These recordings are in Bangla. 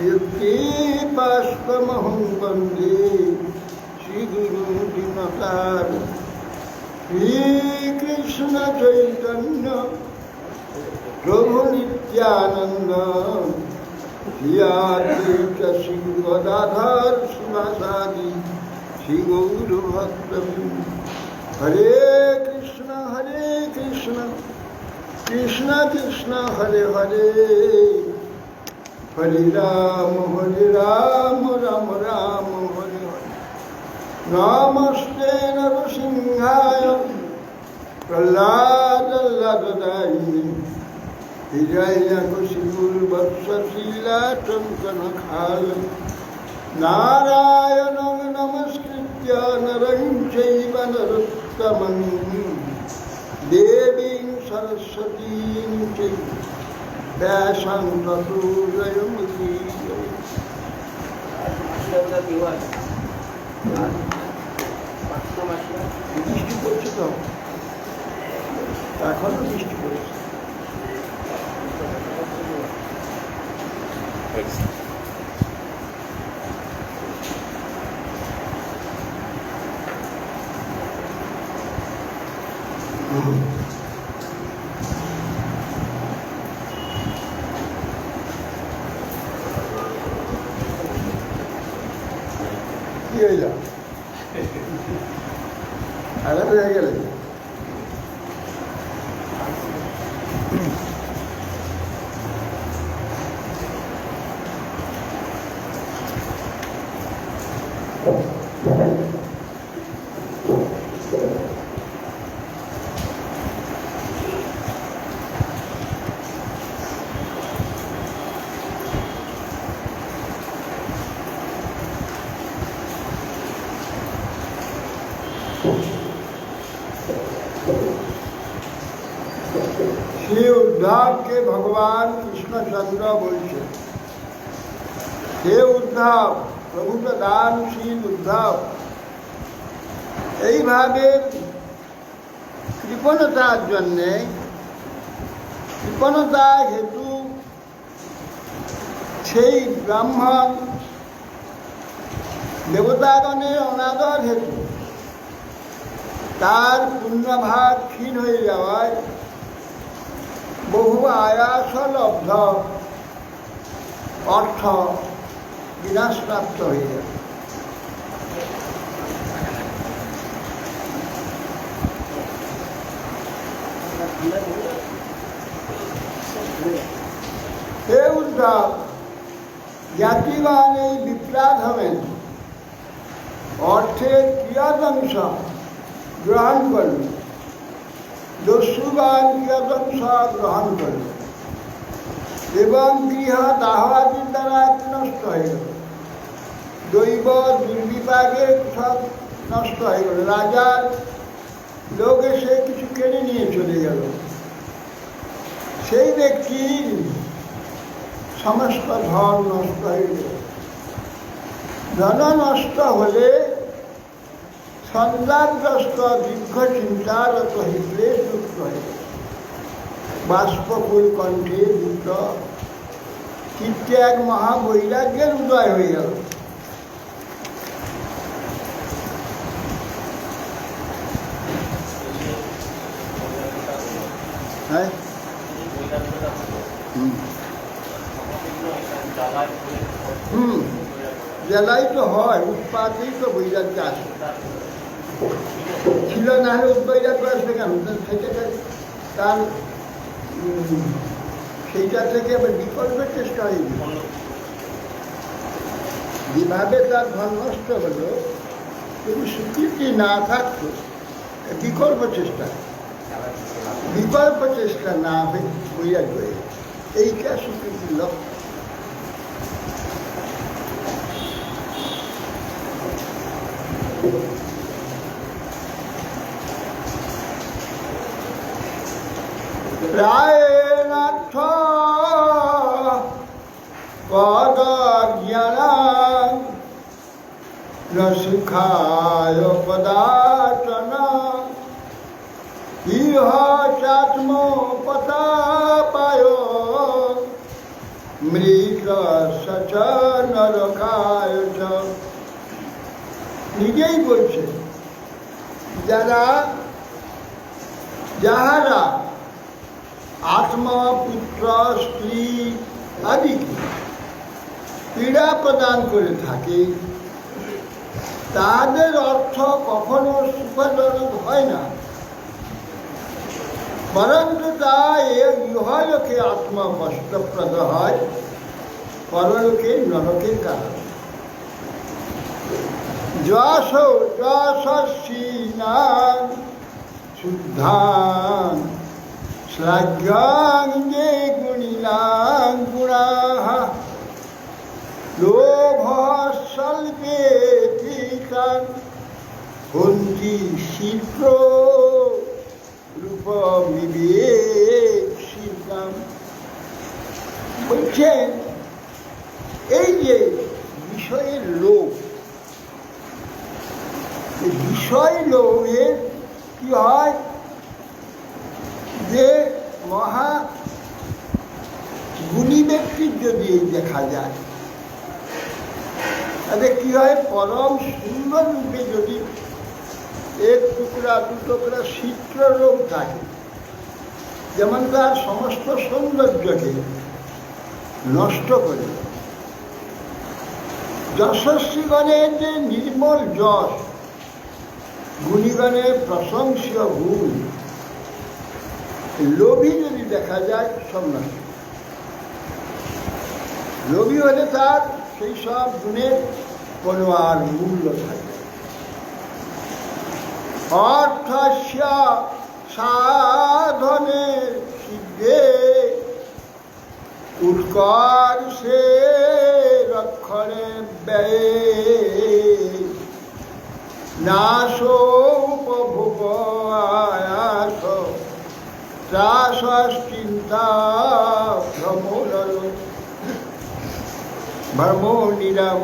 युक्तिपास्कमहं वन्दे श्रीगुरुदिनतार श्रीकृष्ण चैतन्य प्रभु नित्यानंद श्री अद्वैत श्री गदाधर शिवासादि श्री गौरभक्तवृंद। हरे कृष्ण कृष्ण कृष्ण हरे हरे, हरे राम राम राम हरे हरे। नमस्ते नरसिंहाय प्रह्लादल्लभदायिने हिरण्यकशिपुर्वत्सशीलाटङ्कनखाल नारायणं नमस्कृत्य नरं चैव नरोत्तमं देवीं सरस्वतीं चैव व्यासं ततो বৃষ্টি পড়ছে তো, এখনো বৃষ্টি পড়ছে। কি হইল? আঘাত হয়ে গেলে श्री उद्धव के भगवान कृष्णचंद्र बोलছে, হে উদ্ধব, প্রভু প্রদানশীল উদ্ধব, এইভাবে কৃপণতার জন্যে, কৃপণতা হেতু সেই ব্রাহ্মণ দেবতাগণের অনাদর হেতু তার পুণ্যভাগ ক্ষীণ হয়ে যাওয়ায় বহু আয়াসলব্ধ অর্থ বিনাশপ্রাপ্ত হয়ে যাবে। হে উদ্ধব, জাতিগণ এই বিপ্লব হবেন অর্থের ক্রিয়াদংশ গ্রহণ করবে, দস্যুগণ ক্রিয়াদংশ গ্রহণ করবে এবং গৃহ দাহাদির দ্বারা নষ্ট হয়ে গেল, দৈব দুর্বিপাকে সব নষ্ট হয়ে গেল, রাজার লোক এসে কিছু কেড়ে নিয়ে চলে গেল, সেই ব্যক্তির সমস্ত ধন নষ্ট হয়ে গেল। ধন নষ্ট হলে সন্তানগ্রস্ত দীর্ঘ চিন্তারত হইলে যুক্ত হয়ে গেল, বাষ্পকুল কণ্ঠে যুক্ত চিত্তে এক মহাবৈরাগ্যের উদয় হয়ে গেল। হ্যাঁ, জেলাই তো হয়, উৎপাতেই তো বৈরাগ্য আসে, ছিল না হলে উদ্বৈরাগ্য আসবে কেন? তার সেইটা থেকে আবার বিকল্পের চেষ্টা হয়নি, যেভাবে তার ধন নষ্ট হলো যদি স্বীকৃতি না থাকতো, বিকল্প চেষ্টা না হয়ে বৈরাগ্য হয়ে, এইটা স্বীকৃতির লক্ষ্য। প্রায়নাথ পদ জ্ঞান রসিখায় পদার্চন ইহ চাত্ম পতাপায় মৃগ নরকায়। নিজেই বলছে যাহারা আত্মা, পুত্র, স্ত্রী আদিকে পীড়া প্রদান করে থাকে তাদের অর্থ কখনো সুখজনক হয় না, পরন্তু তা ইহলোকে আত্মা কষ্টপ্রদ হয়, পরলোকে নরকের কারণ। যশস্বিনাং শুদ্ধাং শ্লাঘ্যাং যে গুণিনাং গুণাঃ লোভস্বল্পে পীতাং হন্তি শীঘ্র রূপমিবেক্ষিতাম। বলছেন এই যে বিষয়ের লোভ, বিষয় লোভের কি হয় যে মহা গুণী ব্যক্তির যদি দেখা যায় তাদের কি হয়, পরম সুন্দর রূপে যদি এক টুকরা দু টুকরা চিত্ররূপ থাকে, যেমন তার সমস্ত সৌন্দর্যকে নষ্ট করে। যশস্বীগণের যে নির্মল যশ, গুণীগণের প্রশংসীয় গুণ, লোভী যদি দেখা যায় সব নষ্ট। লোভী হলে তার সেই সব গুণের কোনো আর মূল্য থাকে। অর্থস্য সাধনের সিদ্ধে উৎকর্ষে রক্ষণে ব্যয়ে নাশো উপভোগ আয়াস ত্রাসশ্চিন্তা ভ্রমণিরাম।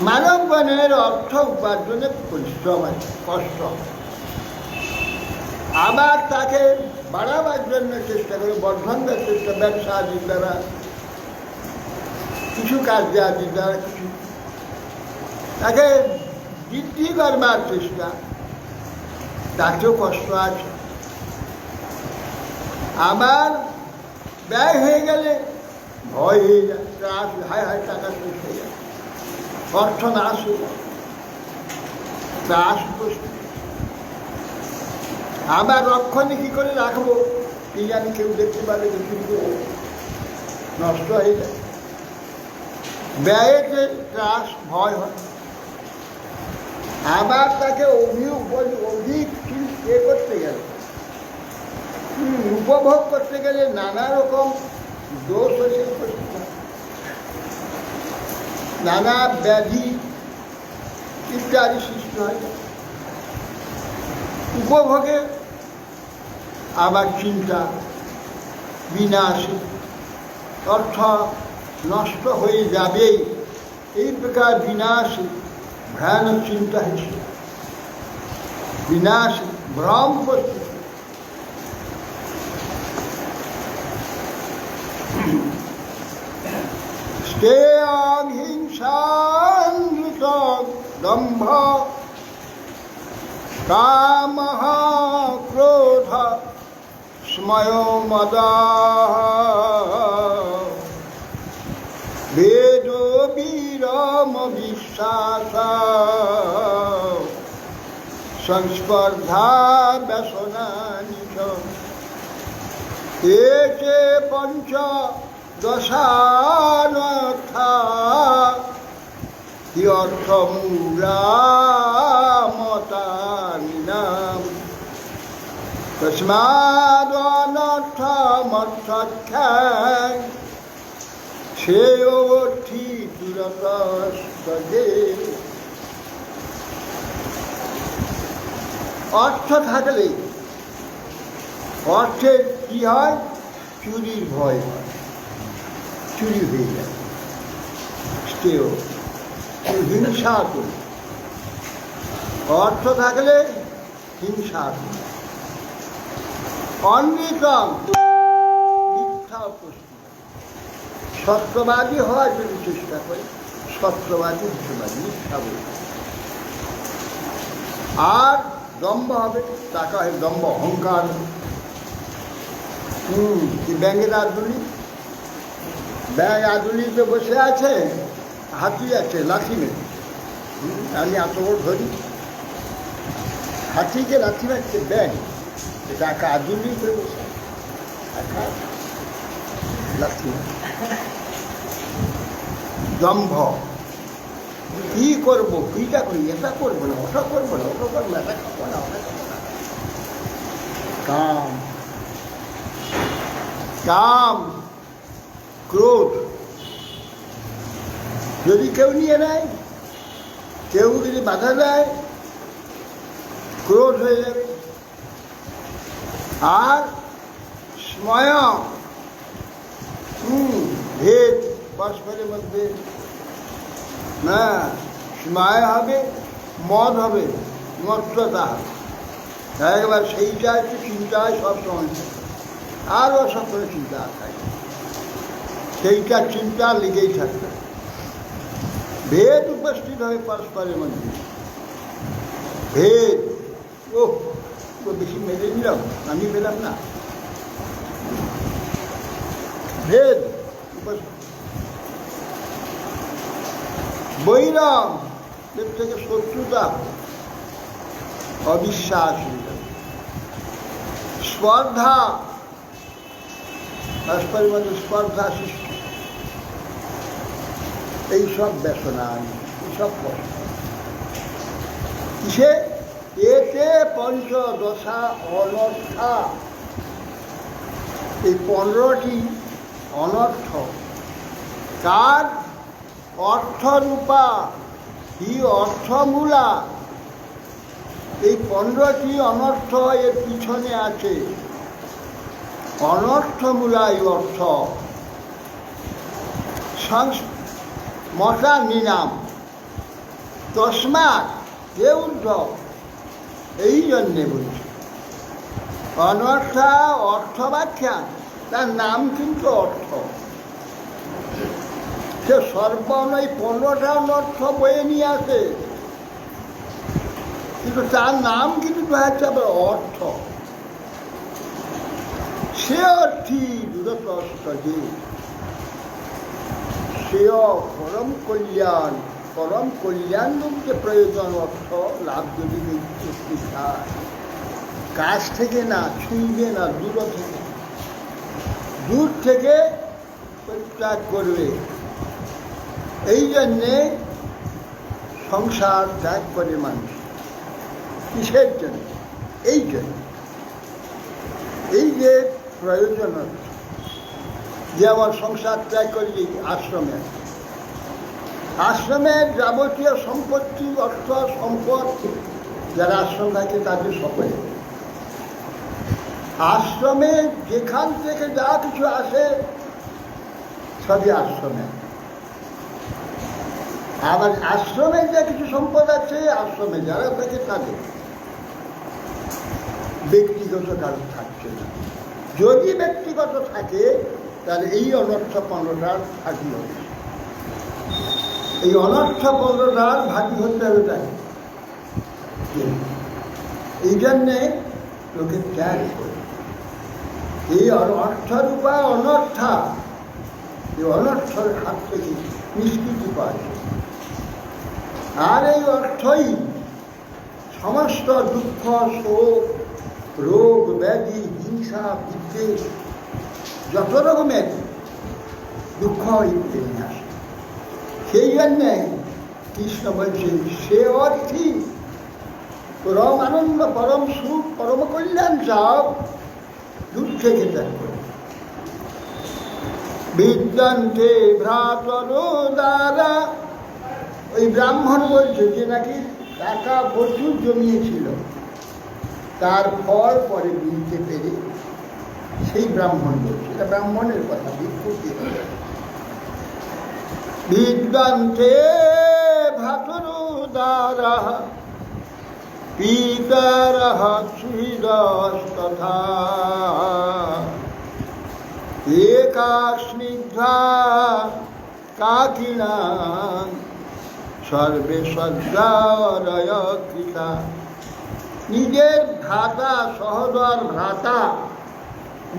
মানবগণের অর্থ উপার্জনের পরিশ্রম আছে, কষ্ট, আবার তাকে বাড়াবার জন্য চেষ্টা করে, বর্ধনের চেষ্টা, ব্যবসা আদির দ্বারা, কিছু কার্য আদির দ্বারা, কিছু তাকে বৃদ্ধি করবার চেষ্টা, তাকেও কষ্ট আছে। আবার ব্যয় হয়ে গেলে ভয় হয়ে যায়, হায় হায় টাকা শেষ হয়ে যায়, অর্থ নাশ হয়ে যায়, ত্রাস উপস্থিত। আবার রক্ষণে কি করে রাখবো কি জানি, কেউ দেখতে পারে, নষ্ট হয়ে যায়। ব্যয়েতে ত্রাস, ভয় হয়। আবার তাকে অধিক করতে গেলে, উপভোগ করতে গেলে নানা রকম দোষ হয়ে উপস্থিত হয়, নানা ব্যাধি ইত্যাদি সৃষ্টি হয়। উপভোগে আবার চিন্তা, বিনাশী, অর্থ নষ্ট হয়ে যাবেই, এই প্রকার বিনাশী ভয়ানক চিন্তা হিসেবে বিনাশী ভ্রম করতে। স্তেয়ং হিংসাং দম্ভ কামঃ ক্রোধ স্ময়ো মদঃ ভেদ বিরম বিশ্বাস সংস্পর্ধা ব্যসনানি চ এতে পঞ্চ দশানর্থা হি অর্থমূলামতানি নাম তস্মাদনর্থমর্থখ্যাং শ্রেয়োর্থী দুরতস্তদে। অর্থ থাকলে অর্থের কি হয়, চুরির ভয় হয়, চুরি হয়ে যায়। স্টেয় হিংসা করি, অর্থ থাকলে হিংসা করি। অনৃতম মিথ্যা উপস্থিত, সত্যবাদী হওয়ার যদি চেষ্টা করে সত্যবাদী হতে পারি, মিথ্যা বলবে। আর দম্ভ হবে, টাকা হয় দম্ভ, অহংকার। ব্যাঙের আদুলি, ব্যাঙ আদুলিতে বসে আছে, হাতি আছে লাঠি মেরে, আমি এত বড় ধরি, হাতিকে লাঠি মারছে ব্যাঙ, টাকা আদুলিতে বসে লাঠি। দম্ভ, কি করবো, কিটা করি, এটা করবো না, ওটা করবো না, ওটা করবো না, এটা খাবো না, ওটা খাবো না। কাম, কাম, ক্রোধ যদি কেউ নিয়ে নেয়, কেউ যদি বাধা দেয়, ক্রোধ হয়ে যাবে। আর স্ময়, ভেদ পরস্পরের মধ্যে না, স্ময় হবে, মদ হবে, মত্ততা হবে। একবার সেইটা একটু চিন্তা হয় সবসময়, আরও সব করে চিন্তা থাকে, সেইটার চিন্তা লেগেই থাকবে। ভেদ উপস্থিত হবে পরস্পরের মধ্যে, ভেদ। ও বেশি মেরে নিলাম, আমি পেলাম না, ভেদ উপস্থিত। বৈরম, এর থেকে শত্রুতা, অবিশ্বাস, স্পর্ধা, পরস্পরের মধ্যে স্পর্ধা সৃষ্টি, এইসব ব্যসনা, এইসব কষ্ট। কিসে? এতে পঞ্চদশা অনর্থা, এই 15টি অনর্থ। কার? অর্থরূপা হি অর্থমূলা। এই 15টি অনর্থ এর পিছনে আছে। অনর্থমূলাই অর্থ, মশা নিনাম, তসমাৎ এ ঊর্ধ্ব, এই জন্যে বলছি। অনর্থা অর্থব্যাখ্যা, তার নাম কিন্তু অর্থ। সে সর্বনয় 15টা অনর্থ বয়ে নিয়ে আসে, কিন্তু তার নাম কিন্তু হচ্ছে আবার অর্থ। সে অর্থী দূরতস্তজে, সেয় পরম কল্যাণ, পরম কল্যাণ যে প্রয়োজন অর্থ লাভ যদি চায়, কাছ থেকে না, ছুঁইবে না, দূর থেকে, দূর থেকে পরিত্যাগ করবে। এই জন্যে সংসার ত্যাগ করে মানুষ। কিসের জন্য? এই জন্য, এই যে প্রয়োজন, যে আমার সংসার ত্যাগ করি আশ্রমে, আশ্রমের যাবতীয় সম্পত্তি, অর্থ সম্পদ, যারা আশ্রম থাকে তাদের সকলে, আশ্রমে যেখান থেকে যা কিছু আসে সবই আশ্রমে। আবার আশ্রমে যে কিছু সম্পদ আছে, আশ্রমে যারা থাকে তাদের, ব্যক্তিগত কারণ থাকছে না। যদি ব্যক্তিগত থাকে তাহলে এই অনর্থ 15টার ভাগী হবে। এই অনর্থ 15টার ভাগী হতে হবে। তাই এই জন্যে লোকে ত্যাগ করে। এই অর্থরূপা অনর্থা, এই অনর্থের হাত থেকে নিষ্কৃতি পায়। আর এই অর্থই সমস্ত দুঃখ, শোক, রোগ, ব্যাধি, হিংসা, বিদ্বেষ, যত রকমের দুঃখ নিয়ে আসে। সেই জন্যে কৃষ্ণ বলছেন, সে অর্থী পরম আনন্দ, পরম সুখ, পরম কল্যাণ চাও, দূর থেকে ত্যাগ করে। বিদ্যান্তে ভ্রাতর দ্বারা, ওই ব্রাহ্মণ বলছে যে নাকি টাকা প্রচুর জমিয়েছিল, তার ফল পরে দিতে পেরে, সেই ব্রাহ্মণ বলছে, এটা ব্রাহ্মণের কথা, ভিক্ষুকে। বিদ্যান্তে ভ্রাতর দ্বারা পিতরঃ সুহৃদস্তথা একাস্মিন লব্ধা কাকিনা সর্বে সজ্জারয় কৃতা। নিজের ভ্রাতা, সহোদর ভ্রাতা,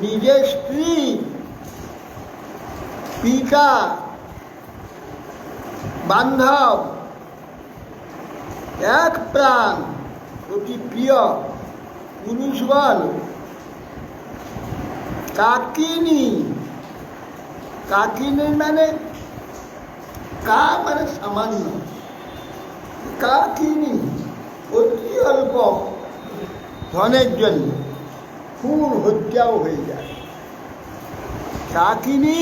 নিজের স্ত্রী, পিতা, বান্ধব, এক প্রাণ, অতি প্রিয় পুরুষগণ কাকিনী। কাকিনী মানে কা মানে সামান্য, কাকিনী অতি অল্প ধনের জন্য খুন হত্যাও হয়ে যায়। কাকিনী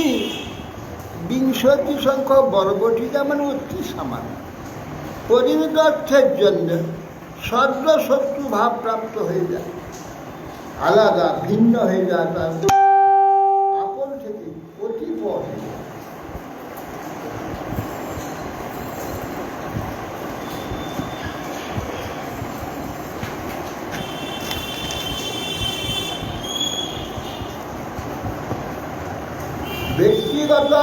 বিংশতি সংখ্যক বর্গটিকা মানে অতি সামান্য, পরিমিত অর্থের জন্য সদ্য শত্রু ভাব প্রাপ্ত হয়ে যায়, আলাদা ভিন্ন হয়ে যায়, তার আপন থেকে অতি পর। ব্যক্তিগত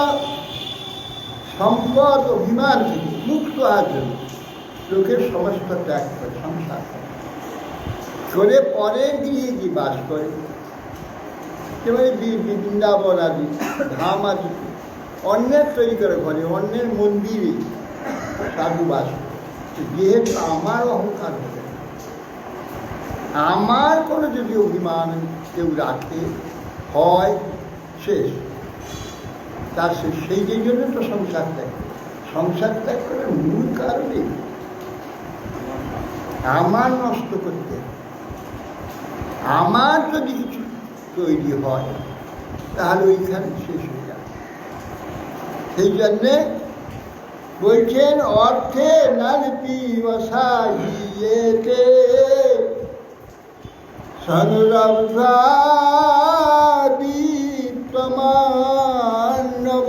সম্পদ অভিমান থেকে মুক্ত হওয়ার জন্য লোকের সমস্ত ত্যাগ করে সংসার করে পরে গিয়ে কি বাস করে, যেমন বৃন্দাবন আদি ধাম আদি অন্যের তৈরি করে ঘরে, অন্যের মন্দিরে সাধু বাস করে। যেহেতু আমার অহংকার হবে, আমার কোনো যদি অভিমান কেউ রাখে হয় শেষ, তার সেই জন্য তো সংসার ত্যাগ। সংসার ত্যাগ করার মূল কারণে আমার নষ্ট করতে, আমার যদি কিছু তৈরি হয় তাহলে ওইখানে শেষ হয়ে যাবে। সেই জন্যে বলছেন অর্থে নারপি বসাইয়েতে সংরব্ধাদি প্রমাণব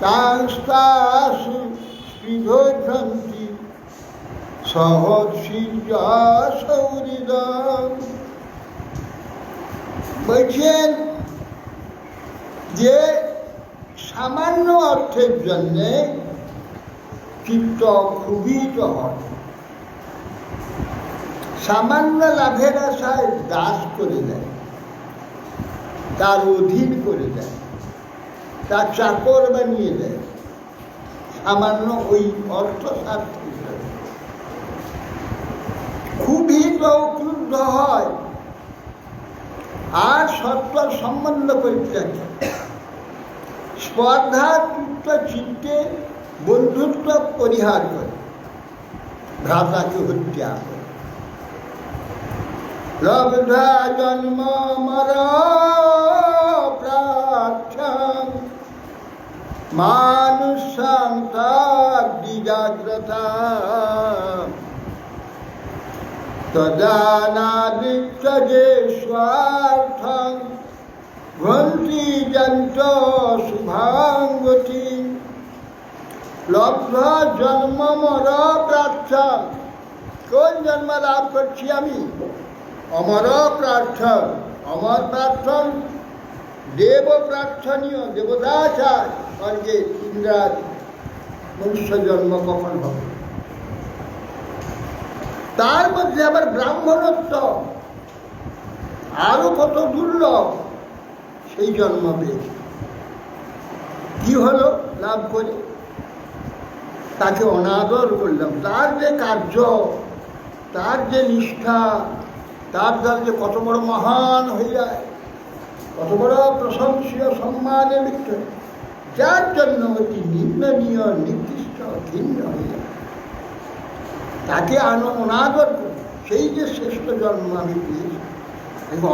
তাংস্তাসু স্পৃধন্তি সহসৌরিদম। বলছেন যে সামান্য অর্থের জন্যে চিত্ত ক্ষুভিত হয়, সামান্য লাভের আশায় দাস করে দেয়, তার অধীন করে দেয়, তার চাকর বানিয়ে দেয়, সামান্য ওই অর্থ স্বার্থ ক্ষুভিত ক্রুদ্ধ হয়, আর সত্তর সম্বন্ধ পরিত্যাগ, স্পর্ধাযুক্ত চিত্তে বন্ধুত্ব পরিহার করে, ভ্রাতাকে হত্যা করে। লব্ধা জন্ম মর প্রার্থ্যং মানুষাং তাদ্বিজাগ্রতা তদানাদিত্যজে স্বার্থং গ্রন্থি যন্ত শুভাঙ্গতি। লব্ধ জন্ম মর প্রার্থ্যং, কোন জন্ম লাভ করছি আমি? অমর প্রার্থন, অমর প্রার্থন দেব প্রার্থনীয়, দেবতা চায় স্বর্গে, ইন্দ্রাজ, মনুষ্য জন্ম কখন হবে? তার মধ্যে আবার ব্রাহ্মণত্ব আরো কত দুর্লভ, সেই জন্ম পেয়েছে। কি হলো লাভ করে? তাকে অনাদর করলাম, তার যে কার্য, তার যে নিষ্ঠা, তার দ্বারা যে কত বড় মহান হয়ে যায়, কত বড় প্রশংসীয় সম্মানে লিপ্ত, যার জন্য অতি নিম্ননীয় নির্দিষ্ট ভিন্ন হয়ে যায়, তাকে অনাদর করি। সেই যে শ্রেষ্ঠ জন্ম আমি পেয়েছি,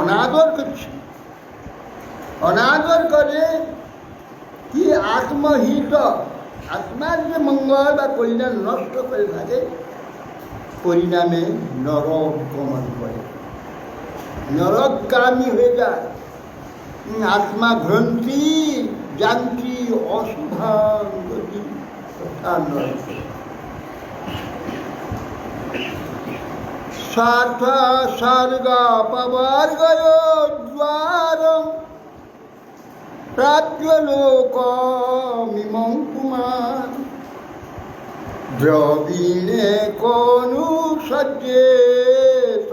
অনাদর করছি। অনাদর করে কি আত্মহিত, আত্মার যে মঙ্গল বা কল্যাণ নষ্ট করে থাকে, পরিণামে নরক গমন করে, নরকগামী হয়ে যায়। আত্মা গ্রন্থি যান্ত্রী অশুভাঙ্গতি তথা নরক। স্বার্থ স্বর্গ পবর্গয় দ্বার প্রাপ্যলোকমিমং পুমান দ্রবিণে কোনু সজ্জেত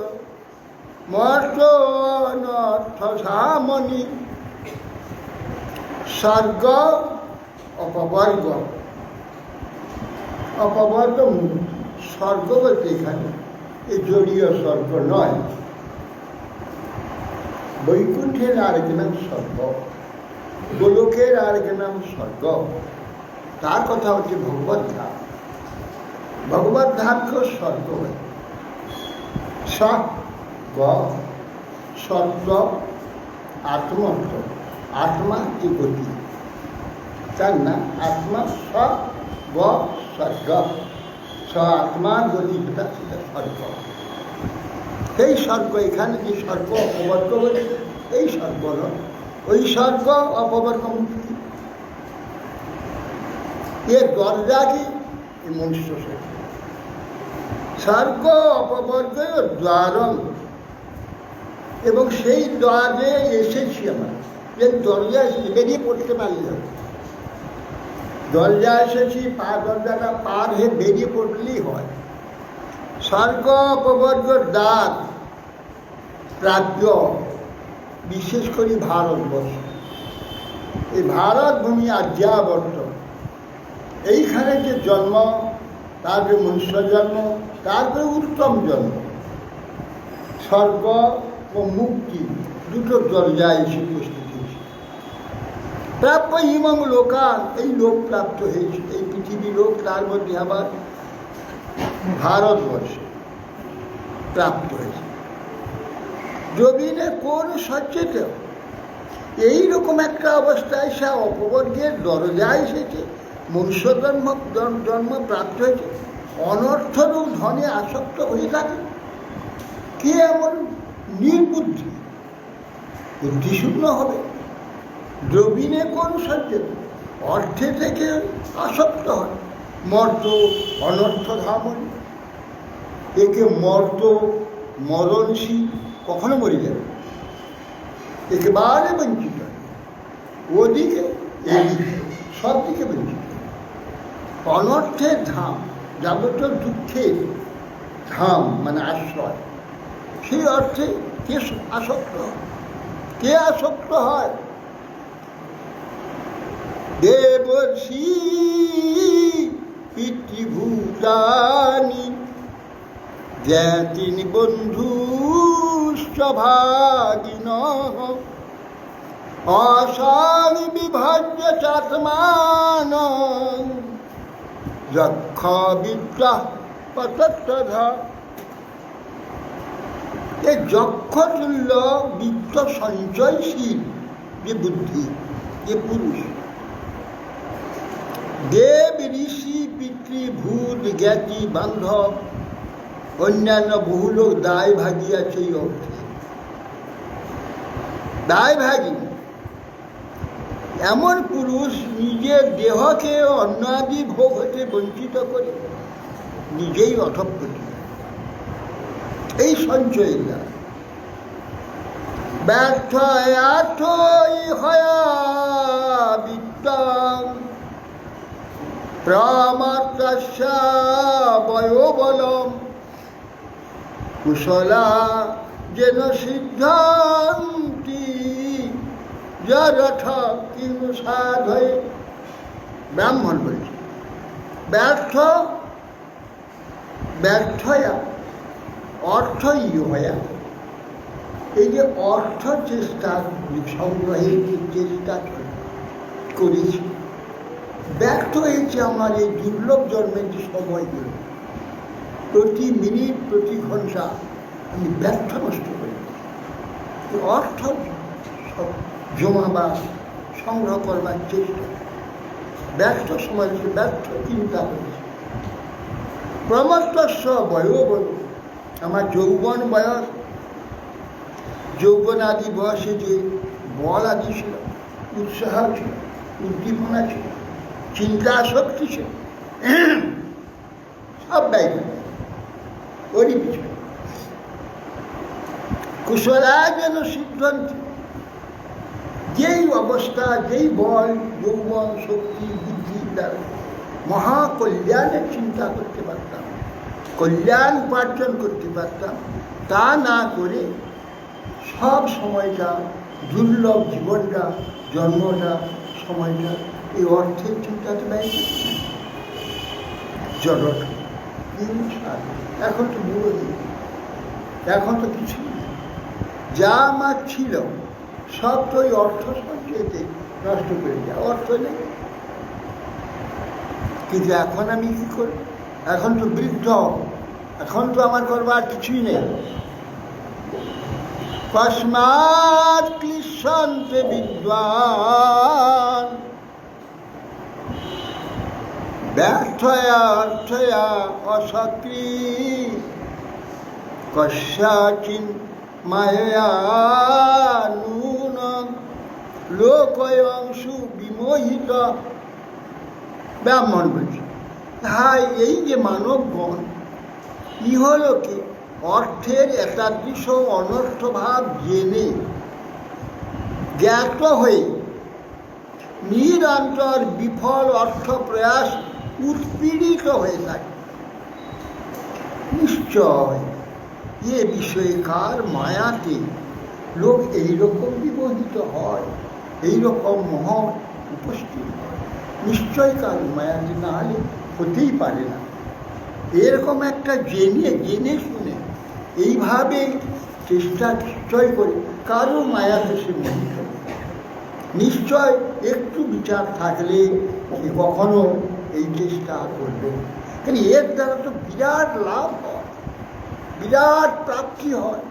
মর্ষনর্থ সামনি। স্বর্গ অপবর্গ, অপবর্গ স্বর্গ বলতে এখানে এই জড়ীয় স্বর্গ নয়, বৈকুণ্ঠের আরেক নাম স্বর্গ, গোলকের আরেক নাম স্বর্গ। তার কথা হচ্ছে ভগবত ধাম। ভগবত ধামকেও স্বর্গ হয়। স্বর্গ স্বর্গ আত্মর্থ, আত্মা কি গতি, তার না আত্মা স্বর্গ স্বর্গ, স্ব আত্মার গতি যেটা সেটা স্বর্গ। সেই স্বর্গ এখানে যে স্বর্গ অপবর্গ বলে এই স্বর্গ নয়, ওই স্বর্গ অপবর্গ মুক্তি। এর দরজা কি মনুষ্য শরীর। স্বর্গ অপবর্গ দ্বার, এবং সেই দ্বারে এসেছি আমরা, যে দরজা এসেছি বেরিয়ে পড়তে পারলে হবে। দরজা এসেছি, দরজাটা পার হয়ে বেরিয়ে পড়লেই হয়। স্বর্গ অপবর্গর দ্বার রাজ্য, বিশেষ করে ভারতবর্ষ, এই ভারত ভূমি আর্যাবর্ত, এইখানে যে জন্ম, তারপরে মনুষ্য জন্ম, তারপরে উত্তম জন্ম, স্বর্গ ও মুক্তি দুটো দরজা এসে উপস্থিত হয়েছে। প্রাপ্য ইমং লোকান, এই লোক প্রাপ্ত হয়েছে, এই পৃথিবী লোক, তার মধ্যে আবার ভারতবর্ষে প্রাপ্ত হয়েছে। জমিনে কোন সচেত এইরকম একটা অবস্থায় সে অপবর্গের দরজায় এসেছে, মনুষ্য জন্ম প্রাপ্ত হয়েছে, অনর্থরূপ ধনে আসক্ত হয়ে থাকে। কে এমন নির্বুদ্ধি, বুদ্ধিশূন্য হবে? দ্রবিণে কোন সচেত, অর্থে থেকে আসক্ত হয়। মর্ত অনর্থ ধামন, একে মর্ত মরণশীল, কখনো মরে যাবে, একেবারে বঞ্চিত, ওদিকে এদিকে সব দিকে বঞ্চিত। অনর্থের ধাম, যাবতীয় দুঃখের ধাম মানে আশ্রয়, সেই অর্থে কে আসক্ত হয়? কে আসক্ত হয়? দেবর্ষি পিতৃভূতানি জ্ঞাতিনি বন্ধুশ্চভাগিন অসানি বিভাজ্য চাত্মান যক্ষ বিদ্যা পতত্তধা। এই যক্ষতুল্য বিত্ত সঞ্চয়শীল যে বুদ্ধি, যে পুরুষ, দেব ঋষি পিতৃভূত জ্ঞাতি বান্ধব অন্যান্য বহু লোক দায় ভাগী আছে। এই অর্থে দায় ভাগী এমন পুরুষ নিজের দেহকে অন্নাদি ভোগ হতে বঞ্চিত করে নিজেই অধঃপতি, এই সঞ্চয়ের দ্বারা ব্যর্থ হয়া বিত্তং প্রমাত্তস্য বয়োবলম কুশলা যেন সিদ্ধান্তি যথ কিংবা সাধয়ে। ব্রাহ্মণ বলছে ব্যর্থয়া অর্থই হয়া, এই যে অর্থ চেষ্টা সংগ্রহের যে চেষ্টা করেছি, ব্যর্থ হয়েছে আমার এই দুর্লভ জন্মের যে সময়গুলো, প্রতি মিনিট প্রতি ঘন্টা আমি ব্যর্থ নষ্ট করি। অর্থ জমাবার সংগ্রহ করবার চেষ্টা, ব্যর্থ সময় ব্যর্থ চিন্তা করেছে। প্রমত্তস্য বয়োবল, আমার যৌবন বয়স, যৌবন আদি বয়সে যে বল আদি ছিল, উৎসাহ ছিল, উদ্দীপনা ছিল, চিন্তা শক্তি ছিল, সব ব্যয় করে ওরই পিছনে। কুশলা যেন সিদ্ধান্ত, যেই অবস্থা, যেই বল, যৌবন, শক্তি, বুদ্ধির দ্বারা মহাকল্যাণের চিন্তা করতে পারতাম, কল্যাণ উপার্জন করতে পারতাম, তা না করে সব সময়টা, দুর্লভ জীবনটা, জন্মটা, সময়টা এই অর্থের চিন্তাতে ব্যয় করছি। জড়ট এখন তো বুড়ো নেই, এখন তো কিছুই নেই। যা আমার ছিল সব তো ওই অর্থ সঞ্চয়তে নষ্ট করে যায়, অর্থ নেই। কিন্তু এখন আমি কি করি? এখন তো বৃদ্ধ, এখন তো আমার করবার কিছুই নেই। কস্মাৎ ক্লিশন্তে বিদ্বান ব্যর্থয়া অর্থয়া অসক্রি কস্যাচিন মায়া নূন লোকয়ংশু বিমোহিত। ব্রাহ্মণ বলছে, হাই, এই যে মানবগণ ইহলোকে অর্থের একাদৃশ অনর্থ ভাব জেনে জ্ঞাত হয়ে নিরন্তর বিফল অর্থ প্রয়াস উৎপীড়িত হয়ে থাকে। নিশ্চয় এ বিষয়কার মায়াতে লোক এইরকম বিমোহিত হয়, এইরকম মোহ উপস্থিত হয়। নিশ্চয়কার মায়াতে না হলে হতেই পারে না। এরকম একটা জেনে শুনে এইভাবে চেষ্টা নিশ্চয় করে কারো মায়াতে সে মোহিত। নিশ্চয় একটু বিচার থাকলে সে কখনো এই চেষ্টা করবে। কিন্তু এর দ্বারা তো বিরাট লাভ হয়, বিরাট প্রাপ্তি হয়।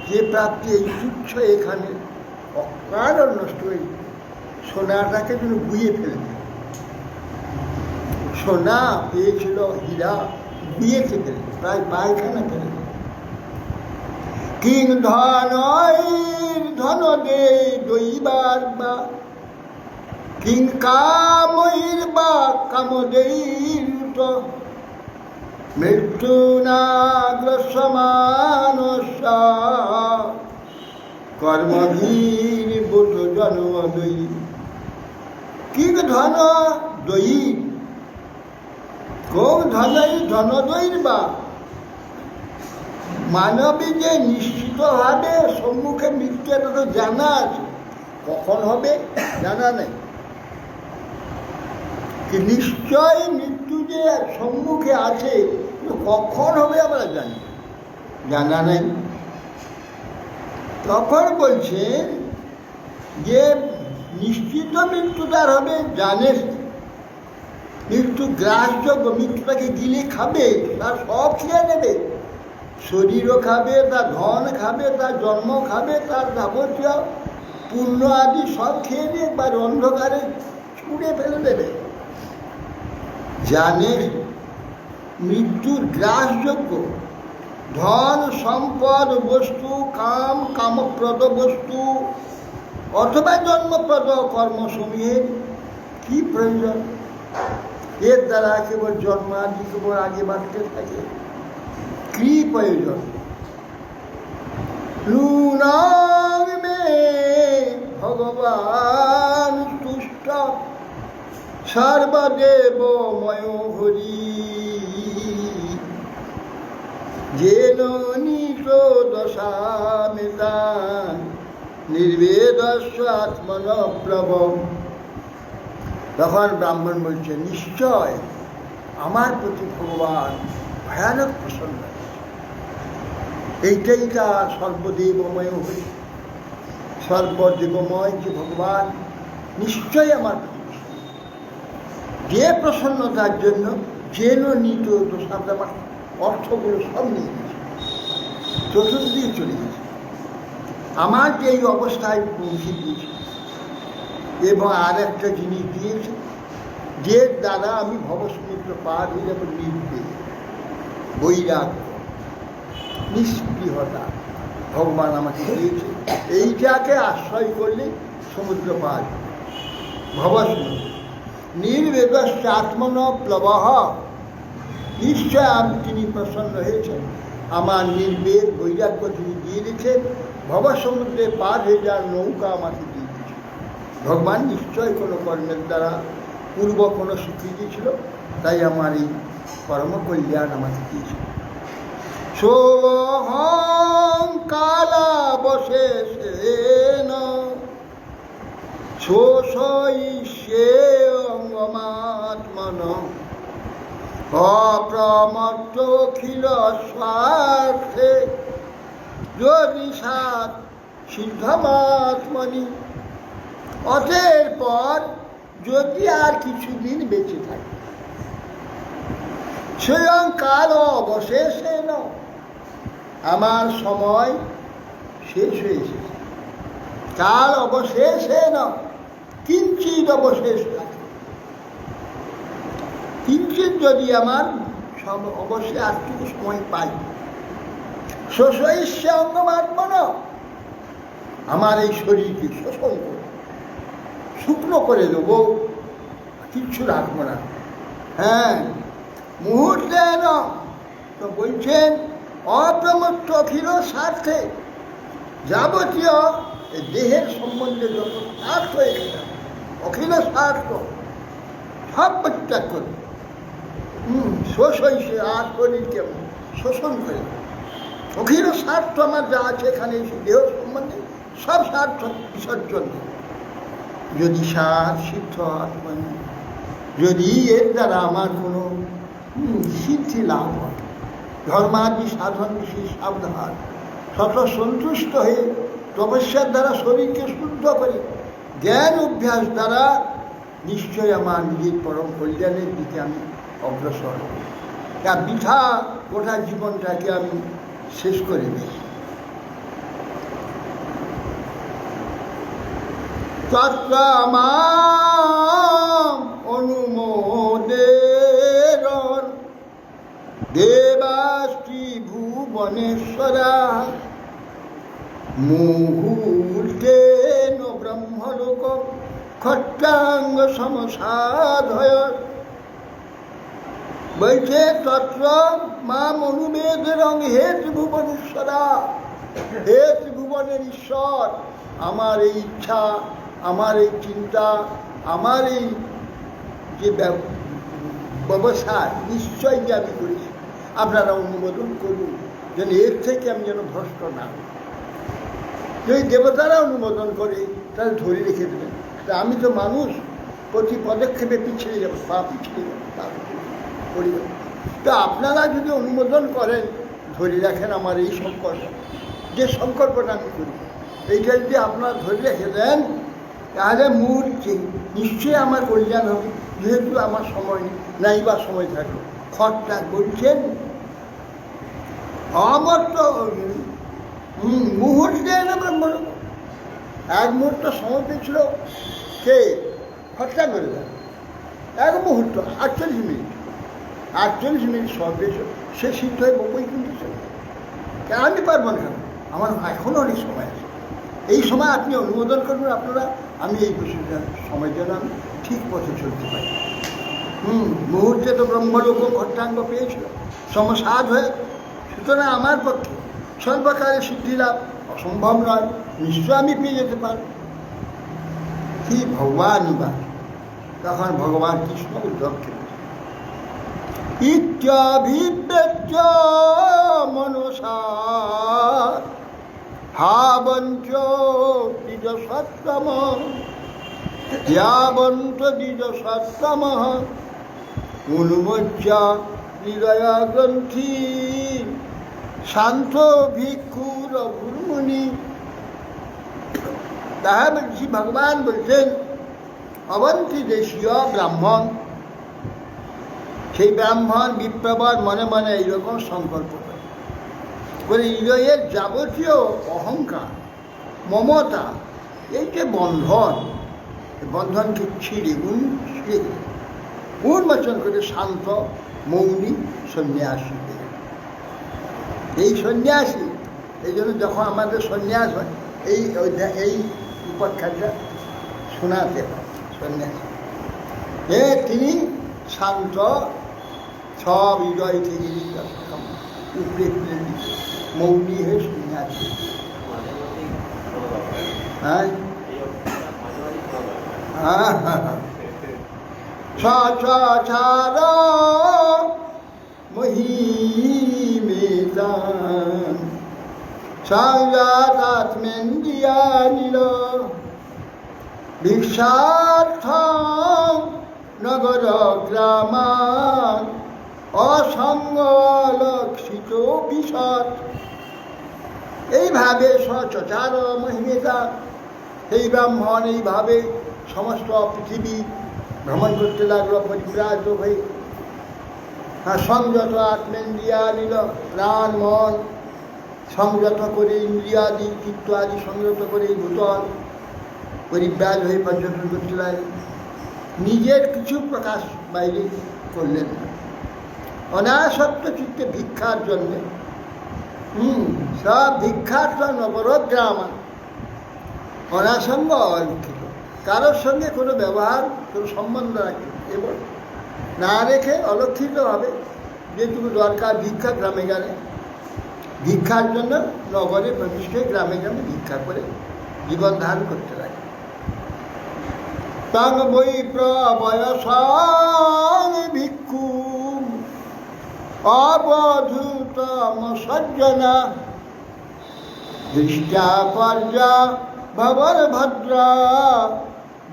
যে প্রাপ্তি এই তুচ্ছ এখানে অকারণ নষ্ট হয়ে সোনাটাকে যেন বুয়ে ফেলবে। সোনা পেয়েছিল, হীরা বুয়েছে ফেলে, প্রায় পায়খানা ফেলে। কিং ধন দে দইবার বা কিং কামইর বা কামদেইর মৃত্যু নাগ্রসমানস্য কর্মভীর বুধ জন্ম দই। কিং ধন দই, কোন ধনই ধনদৈর বা মানবী যে নিশ্চিতভাবে সম্মুখে মৃত্যু, এটা তো জানা আছে। কখন হবে জানা নেই, কি নিশ্চয় মৃত্যু যে সম্মুখে আছে, কখন হবে আমরা জানি, জানা নেই। তখন বলছেন যে নিশ্চিত মৃত্যু তার হবে, জানে। মৃত্যু গ্রাসযোগ্য, মৃত্যুটাকে গিলে খাবে, তার সব খেয়ে নেবে। শরীরও খাবে, তার ধন খাবে, তার জন্ম খাবে, তার যাবতীয় পুণ্য আদি সব খেয়ে দিয়ে একবার অন্ধকারে ছুঁড়ে ফেলে দেবে। জানে মৃত্যুর গ্রাসযোগ্য ধন, সম্পদ, বস্তু, কাম, কামপ্রদ বস্তু অথবা জন্মপ্রদ কর্মসমূহের কি প্রয়োজন? এর দ্বারা কেবল জন্মাদি কেবল আগে বাড়তে থাকে। কি প্রয়োজন? নূনাং মে ভগবান তুষ্ট সর্বদেবময় হরি যেন নিত দশামিতান নির্বেদস্ব আত্মন প্রভম। তখন ব্রাহ্মণ বলছে, নিশ্চয় আমার প্রতি ভগবান ভয়ানক প্রসন্ন। এইটাই তার সর্বদেবময় হরি, সর্বদেবময় যে ভগবান নিশ্চয় আমার প্রতি প্রসন্ন। যে প্রসন্নতার জন্য যেন নিত দোষাটা অর্থগুলো সব নিয়ে গেছে, চতুর্দিকে চলে গেছে। আমার যে এই অবস্থায় পৌঁছে দিয়েছে এবং আর একটা জিনিস দিয়েছে, যে দ্বারা আমি ভবসমুদ্র পার হয়ে যাব নির্ভীক, বৈরাগ্য, নিষ্পৃহতা ভগবান আমাকে দিয়েছে। এইটাকে আশ্রয় করলে সমুদ্র পার, ভবসমুদ্র। নির্বেদস্য আত্মন প্লবহ, নিশ্চয় তিনি প্রসন্ন হয়েছেন। আমার নির্বেদ বৈরাগ্য তিনি দিয়ে দিয়েছেন, ভবসমুদ্রে পার হয়ে যাওয়ার নৌকা আমাকে দিয়ে দিয়েছেন। ভগবান নিশ্চয় কোনো কর্মের দ্বারা পূর্ব কোনো স্বীকৃতি ছিল, তাই আমার এই কর্ম কল্যাণ আমাকে দিয়েছিল। সোহং কালাবশেষেন শোষয়িষ্যে অঙ্গমাত্মনঃ অপ্রমত্তখিল স্বার্থে যদি সাত সিদ্ধমাত্মনি। অতএর পর যদি আর কিছুদিন বেঁচে থাকে, স্বয়ং কাল অবশেষেন, আমার সময় শেষ হয়ে এসেছে। কাল অবশেষেন, কিঞ্চিৎ অবশেষ থাকে, কিঞ্চিৎ যদি আমার অবশ্যই আজটুকু সময় পাই, শোষয়িষ্যে অঙ্গমাত্মনঃ, আমার এই শরীরকে শোষণ করে শুকনো করে দেবো, কিচ্ছু রাখবো না। হ্যাঁ, মুহূর্তেন, তো বলছেন অপ্রমত্ত অখিল স্বার্থে, যাবতীয় দেহের সম্বন্ধে যত স্বার্থ হয়েছে, অখিল স্বার্থ সব পরিত্যাগ করবে। শোষয়িষ্যে, আর শরীরকে শোষণ করে, অখিল স্বার্থ আমার যা আছে এখানে দেহ সম্বন্ধে সব স্বার্থ বিসর্জন। যদি সার সিদ্ধ আত্মনি, যদি এর দ্বারা আমার কোনো সিদ্ধি লাভ হয়, ধর্মাদি সাধন বিশেষ সাবধান, শত সন্তুষ্ট হয়ে তপস্যার দ্বারা শরীরকে শুদ্ধ করে জ্ঞান অভ্যাস দ্বারা নিশ্চয় আমার নিজের পরম কল্যাণের দিকে আমি অগ্রসর হব। তা বৃথা গোটা জীবনটাকে আমি শেষ করে দিই। তত্ত্বমাম অনুমোদেরণ দেবাস্ত্রী ভুবনেশ্বরা মুহূর্তেন ব্রহ্মলোক খট্টাঙ্গ সমসাধয়। বলছে তত্র মাম অনুবেদরং, হে ত্রিভুবনেশ্বরা, হে ত্রিভুবনের ঈশ্বর, আমার এই ইচ্ছা, আমার এই চিন্তা, আমার এই যে ব্যবসায় নিশ্চয় যে আমি করেছি, আপনারা অনুমোদন করুন, যেন এর থেকে আমি যেন ভ্রষ্ট না। যদি দেবতারা অনুমোদন করে তাহলে ধরে রেখে দেবেন, তা আমি তো মানুষ, প্রতি পদক্ষেপে পিছিয়ে যাবো, পা পিছিয়ে যাবো, পা পড়ে যাবো। তো আপনারা যদি অনুমোদন করেন, ধরে রাখেন আমার এই সংকল্প, যে সংকল্পটা আমি করি, এইটা যদি আপনারা ধরে রেখে দেন, তাহলে মুহূর্তে নিশ্চয়ই আমার কল্যাণ হবে। যেহেতু আমার সময় নাই বা সময় থাকলো, খরচা করছেন অমর্ত মুহূর্তে না ব্রহ্মলোক। এক মুহূর্ত সময় পেয়েছিল, সে খরচা করে দেয় এক মুহূর্ত, 48 মিনিট, 48 মিনিট সময় পেয়েছিল, সে সিদ্ধ হয়ে বই কিনতে চলে। কেন আমি পারবো না? আমার এখনও অনেক সময় আছে। এই সময় আপনি অনুমোদন করবেন আপনারা, আমি এই সময় যেন আমি ঠিক পথে চলতে পারি। মুহূর্তে তো ব্রহ্মলোক খট্টাঙ্গ পেয়েছিল সমসাধ হয়ে, সুতরাং আমার পক্ষে সর্বকালে সিদ্ধি লাভ অসম্ভব নয়, নিশ্চয় আমি পেয়ে যেতে পারি। কি ভগবান বা তখন ভগবান কৃষ্ণ উদ্ধবকে ইত্যাভিব্যক্ত মনসা হাবঞ্চ দ্বিজ সত্তম যাবন্ত দ্বিজ সত্তম উন্মোচ্চা হৃদয় গ্রন্থি শান্ত ভিক্ষুর গুরুমুনি। তাহা বলছি, ভগবান বলছেন অবন্তী দেশীয় ব্রাহ্মণ, সেই ব্রাহ্মণ বিপ্রবর মনে মনে এইরকম সংকল্প করে হৃদয়ের যাবতীয় অহংকার মমতা, এই যে বন্ধন, বন্ধনকে ছিঁড়ে উন্মোচন করে শান্ত মৌনী সন্ন্যাসী। এই সন্ন্যাসী, এই জন্য যখন আমাদের সন্ন্যাস হয় এই উপাখ্যানটা শোনাতে হয়। সন্ন্যাসী তিনি শান্ত, সব হৃদয় থেকে উপরে তুলে দিচ্ছে, মৌনী হয়ে সন্ন্যাসী। হ্যাঁ, সচরাচর মহিমেতান সংজাতাত্মেন্দ্রিয়া নিল ভিক্ষার্থ নগর গ্রামান অসঙ্গ লক্ষিত বিশদ। এইভাবে সচরাচর মহিমেতা, এই ব্রাহ্মণ এইভাবে সমস্ত পৃথিবী ভ্রমণ করতে লাগলো পরিব্রাজ হয়ে। সংযত আত্মেন্দ্রিয়া নিল, প্রাণ মন সংযত করে, ইন্দ্রিয়াদি চিত্ত আদি সংযত করে ভূতল পরিব্রাজ হয়ে পর্যটন করতে লাগলেন। নিজের কিছু প্রকাশ বাইরে করলেন না, অনাসক্ত চিত্তে ভিক্ষার জন্যে। সব ভিক্ষার্থ নবরগ্রাম, অনাসঙ্গ অলক্ষিত, কারোর সঙ্গে কোনো ব্যবহার কোনো সম্বন্ধ রাখে এবং না রেখে অলক্ষিতভাবে যেটুকু দরকার ভিক্ষা গ্রামে গেলে ভিক্ষার জন্য নগরে প্রবিষ্ট হয়ে গ্রামে গ্রামে ভিক্ষা করে জীবন ধারণ করতে লাগে। তং বৈ প্রবয়স ভিক্ষু অবধূতম সজ্জনা দৃষ্টা পর্যা ভবন ভদ্রা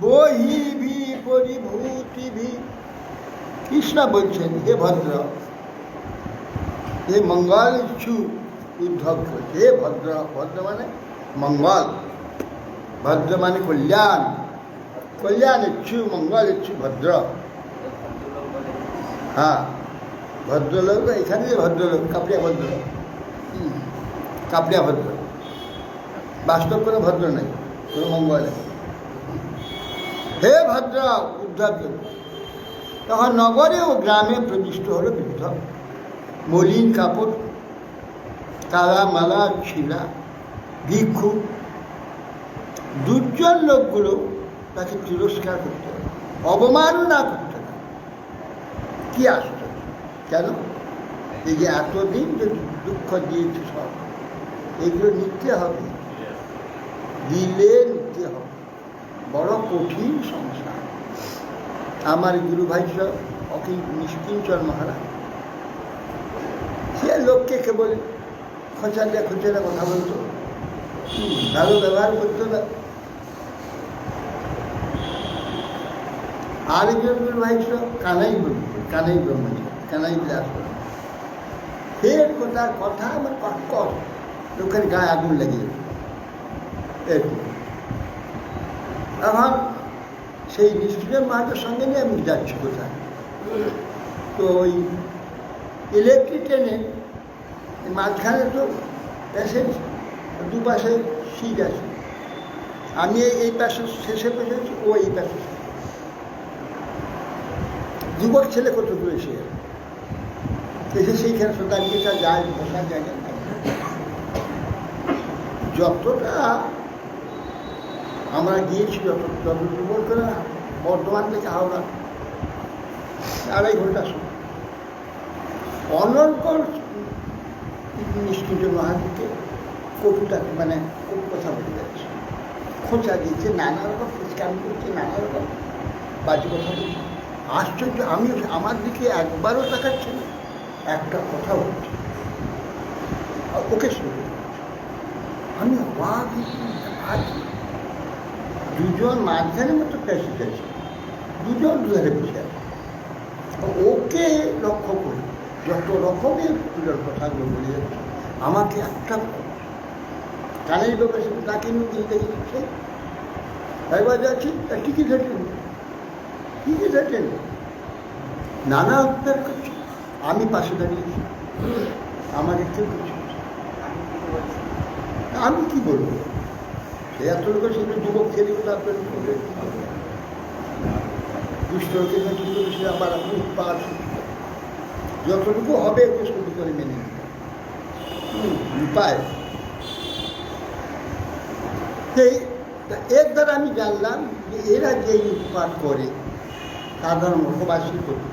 বহিভি পরিভূতিভি। কৃষ্ণ বলছেন, হে ভদ্র, হে মঙ্গল ইচ্ছু উদ্ধব, হে ভদ্র, ভদ্র মানে মঙ্গল, ভদ্র মানে কল্যাণ, কল্যাণ ইচ্ছু মঙ্গল ইচ্ছু ভদ্র। হ্যাঁ, ভদ্রলোক এখানে যে ভদ্রলোক কাপড়িয়া ভদ্র, কাপড়িয়া ভদ্র, বাস্তব কোনো ভদ্র নেই, কোনো মঙ্গল নেই। হে ভদ্র উদ্ধব, তখন নগরে ও গ্রামে প্রবিষ্ট হলো বৃদ্ধ, মলিন কাপড়, কালা মালা ছিলা, ভিক্ষু। দুর্জন লোকগুলো তাকে তিরস্কার করতে হবে, অবমাননা করতে হবে। কি আশ্চর্য! কেন? এই যে এতদিন যে দুঃখ দিয়েছে সব, এগুলো নিতে হবে, দিলে নিতে হবে। বড় কঠিন সংসার। আমার গুরু ভাই সব অখিল নিষ্কিঞ্চন মহারাজ, সে লোককে কেবল খোঁচালে খোঁচালে কথা বলতো, ভালো ব্যবহার করতো না। আরেকজন গুরু ভাই সব কানাই বলতো, কানাই ব্রহ্মচারী, কানাই বিলাস, ফের কোথার কথা আমার কর লোকের গায়ে আগুন লাগিয়ে এরকম। এখন সেই নিষ্ঠুরের মাহাতের সঙ্গে নিয়ে আমি যাচ্ছি কোথায়, তো ওই ইলেকট্রিক ট্রেনে মাঝখানে তো প্যাসেজ, দুপাশে সিট আছে, আমি এই পাশে শেষে বসেছি, ও এই পাশে। যুবক ছেলে কত দূরে এসে সেইখানে দাঁড়িয়ে যায়, বসার জায়গা। যতটা আমরা গিয়েছি, যতটুকু বলতে না, বর্ধমান থেকে হাওড়া 2.5 ঘন্টা সময়। অনর্গল নিষ্ঠুর মহাদিকে কটুটা মানে কটু কথা বলে যাচ্ছে, খোঁচা দিচ্ছে, নানা রকম ফুচকান করছে, নানা রকম বাজে কথা বলছে। আশ্চর্য, আমি আমার দিকে একবারও তাকাচ্ছে না, একটা কথা বলছে, ওকে শুনে আমি অবাক। আজ দুজন মাঝখানের মতো প্যাসেজ আছে, দুজন দুধারে বসে আছে, ওকে লক্ষ্য করে যত রকমের পুজোর কথাগুলো বলে যাচ্ছে, আমাকে একটা কানের ব্যাপারে তাকে নিয়ে দেখছে। একবার যাচ্ছি, টিকিট হাঁটেন, টিকিট হাঁটেন, নানা উত্তর করছি, আমি পাশে দাঁড়িয়েছি, আমার ইচ্ছে করছি, আমি কি বলবো? সে এত লোক, সেগুলো যুবক ছেলেগুলো আপনার দুষ্ট হতে সে আবার উৎপাদ যতটুকু হবে একটু শুরু করে মেনে নিতে উপায়। এর দ্বারা আমি জানলাম যে এরা যে উৎপাদ করে, সাধারণ মুখবাসী করে,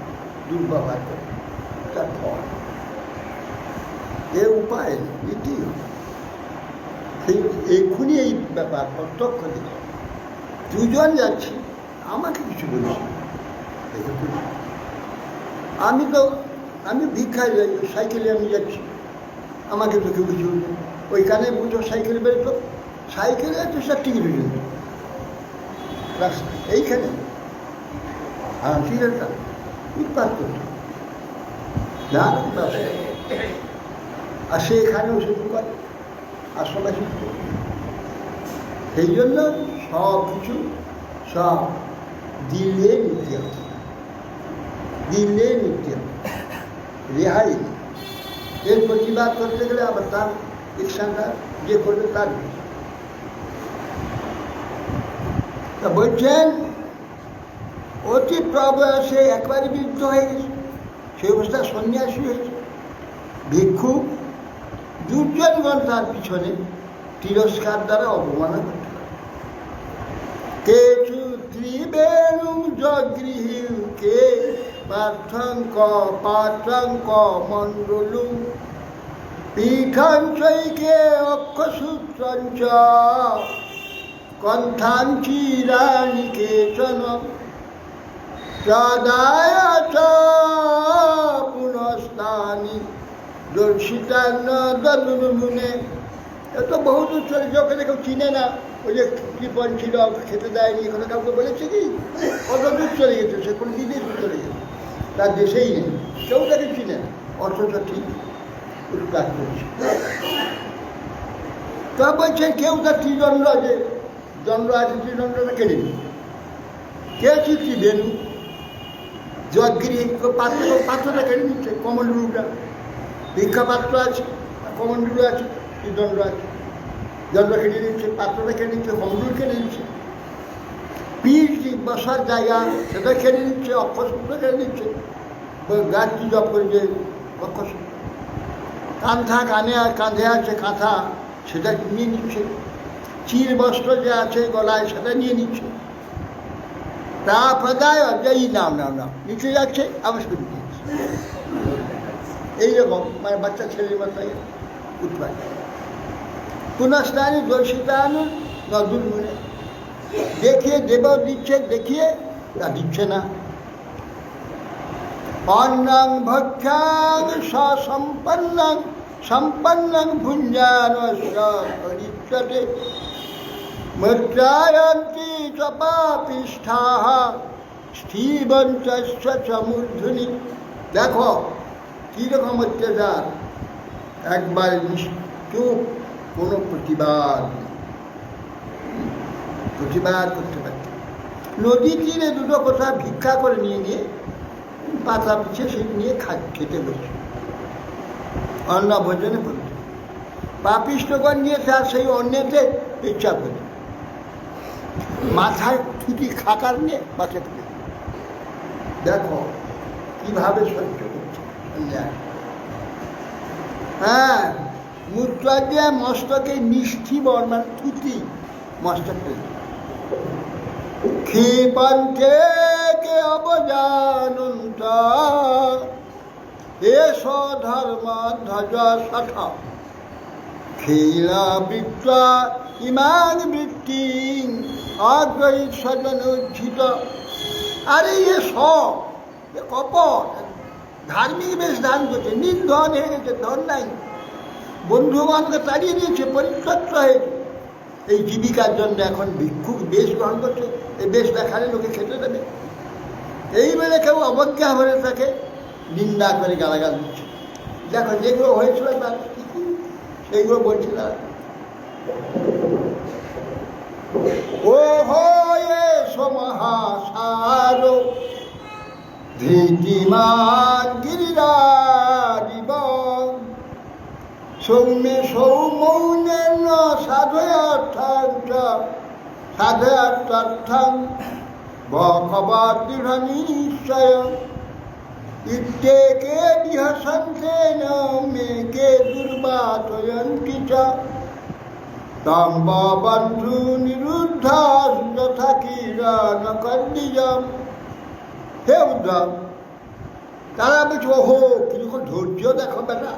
দুর্ব্যবহার করে, তার ফল এ উপায় এটি সেই এক্ষুনি এই ব্যাপার প্রত্যক্ষ দিল। দুজন যাচ্ছি, আমাকে কিছু বলছি আমি ভিক্ষায় যাই, সাইকেলে আমি যাচ্ছি, আমাকে তো কেউ কিছু বলছে ওইখানে বুঝো সাইকেল বেরোতো, সাইকেলে আছে সব টিকিট জন্য রাস্তা এইখানে হাঁটিটা উৎপাত করতো না, আর সে এখানেও শুরু করে আশ্রমাসী। সেই জন্য সব কিছু সব দিল্লে নিতে হবে, দিল্লে নিতে হবে, রেহাই নেই। এর প্রতিবাদ করতে গেলে আবার তার ইচ্ছাটা যে করবে তার তা বলছেন অতি প্রবয়সে একবারে বিরুদ্ধ হয়ে গেছে, সেই অবস্থা সন্ন্যাসী হয়েছে। ভিক্ষু দুর্জনগণ তার পিছনে তিরস্কার দ্বারা অবমাননা করতে পারে। কেচু ত্রিবেণু জগৃহী কে পার্থঙ্ক পাঠঙ্ক মণ্ডলু পীঠাঞ্চৈকে অক্ষসূত্রঞ্চ কণ্ঠাঞ্চিরাণি কেচন তদায় চ পুনস্তানি দর্শিতান্ন দলুমুনে। এত বহু দূর চলে যাওকে কেউ চিনে না, ওই যে কৃপণ ছিল খেতে দেয়নি, এখানে কাউকে বলেছে কি? কত দূর চলে গেছে, সে কোন বিদেশ চলে গেছে, তার দেশেই নেই, কেউ তাকে চিনে না, অথচ ঠিক উৎপাদ করছে। তা বলছে কেউ তার ত্রিদণ্ড যে দণ্ড আছে, ত্রিদণ্ডটা কেড়ে নিচ্ছে। কে চিঠি বেনু জগগিরি পাত্রটা কেড়ে নিচ্ছে, কমণ্ডলুটা ভিক্ষা পাত্র আছে, কমণ্ডলু আছে, ত্রিদণ্ড আছে, দণ্ড কেটে নিচ্ছে, পাত্রটা কেটে নিচ্ছে, কমণ্ডল কেটে নিচ্ছে, পীর বসার জায়গা সেটা কেটে নিচ্ছে, অক্ষসূত্র কেটে নিচ্ছে, গাছটি জপ করে যে অক্ষসূত্র, কাঁথা কাঁধে আছে কাঁথা সেটা নিয়ে নিচ্ছে, চির বস্ত্র যে আছে গলায় সেটা নিয়ে নিচ্ছে, তা প্রদায় এই নাম নিচে যাচ্ছে, আবার শুরু দিচ্ছে। এইরকম মানে বাচ্চা ছেলের মাথায় উৎপাদ। পুনঃস্নানী দর্শিতানু নদুর মনে দেখিয়ে দেব দিচ্ছে, দেখিয়ে তা দিচ্ছে না। অন্নং ভক্ষাং সসম্পন্নং সম্পন্নং ভুঞ্জানস্যতে মূর্ছায়ন্তি চ পাপিষ্ঠাঃ স্থিবন্তস্য চ মূর্ধনি। দেখো কীরকম অত্যাচার, একবার চুপ, কোনো প্রতিবাদ করতে পারে। নদী তীরে দুটো কথা ভিক্ষা করে নিয়ে পাতা পিছিয়ে সে নিয়ে খেতে বসে, অন্ন ভোজনে বলছে, পাপিষ্ঠগণ নিয়ে তার সেই অন্যতে ইচ্ছা করে মাথায় থুতি খাকার নিয়ে বাঁচে ফেলে। দেখো কিভাবে সহ্য করছে অন্যায়। হ্যাঁ, মুদ্রা দিয়ে মস্তকে মিষ্টি বর্মান থুতি মস্তকে ক্ষেপন্তে কে অবজানন্ত এস ধর্ম ধ্বজ সঠ খেলা বৃত্তা ইমান বৃত্তি অগ্রহী স্বজন উজ্জিত। আরে সব কপট ধার্মিক বেশ ধান করছে, নির্ধন হয়ে গেছে, ধন নাই, বন্ধুবানকে তাড়িয়ে দিয়েছে, পরিত্যক্ত হয়েছে, এই জীবিকার জন্য এখন ভিক্ষুক বেশ গ্রহণ করছে, এই বেশ দেখালে লোকে খেতে দেবে। এইবারে কেউ অবজ্ঞা ভরে তাকে নিন্দা করে গালাগাল দিচ্ছে। দেখো যেগুলো হয়েছিল তার সেইগুলো বলছে না। ও হয়ে সমহাসার ধৃতিমান গিরিরারিব সৌম্যে সৌমৌনের সাধয়ার্থাং বকবার দৃঢ় নিশ্চয় ইত্যেকে বিহসন্তেন মেকে দুর্বাতয়ন্তি চ তম বন্ধু নিরুদ্ধা যথা কিরণ কন্দিজম। হে উদ্ধব, তারা বলছে ওহো কিরকম ধৈর্য দেখো বেটা,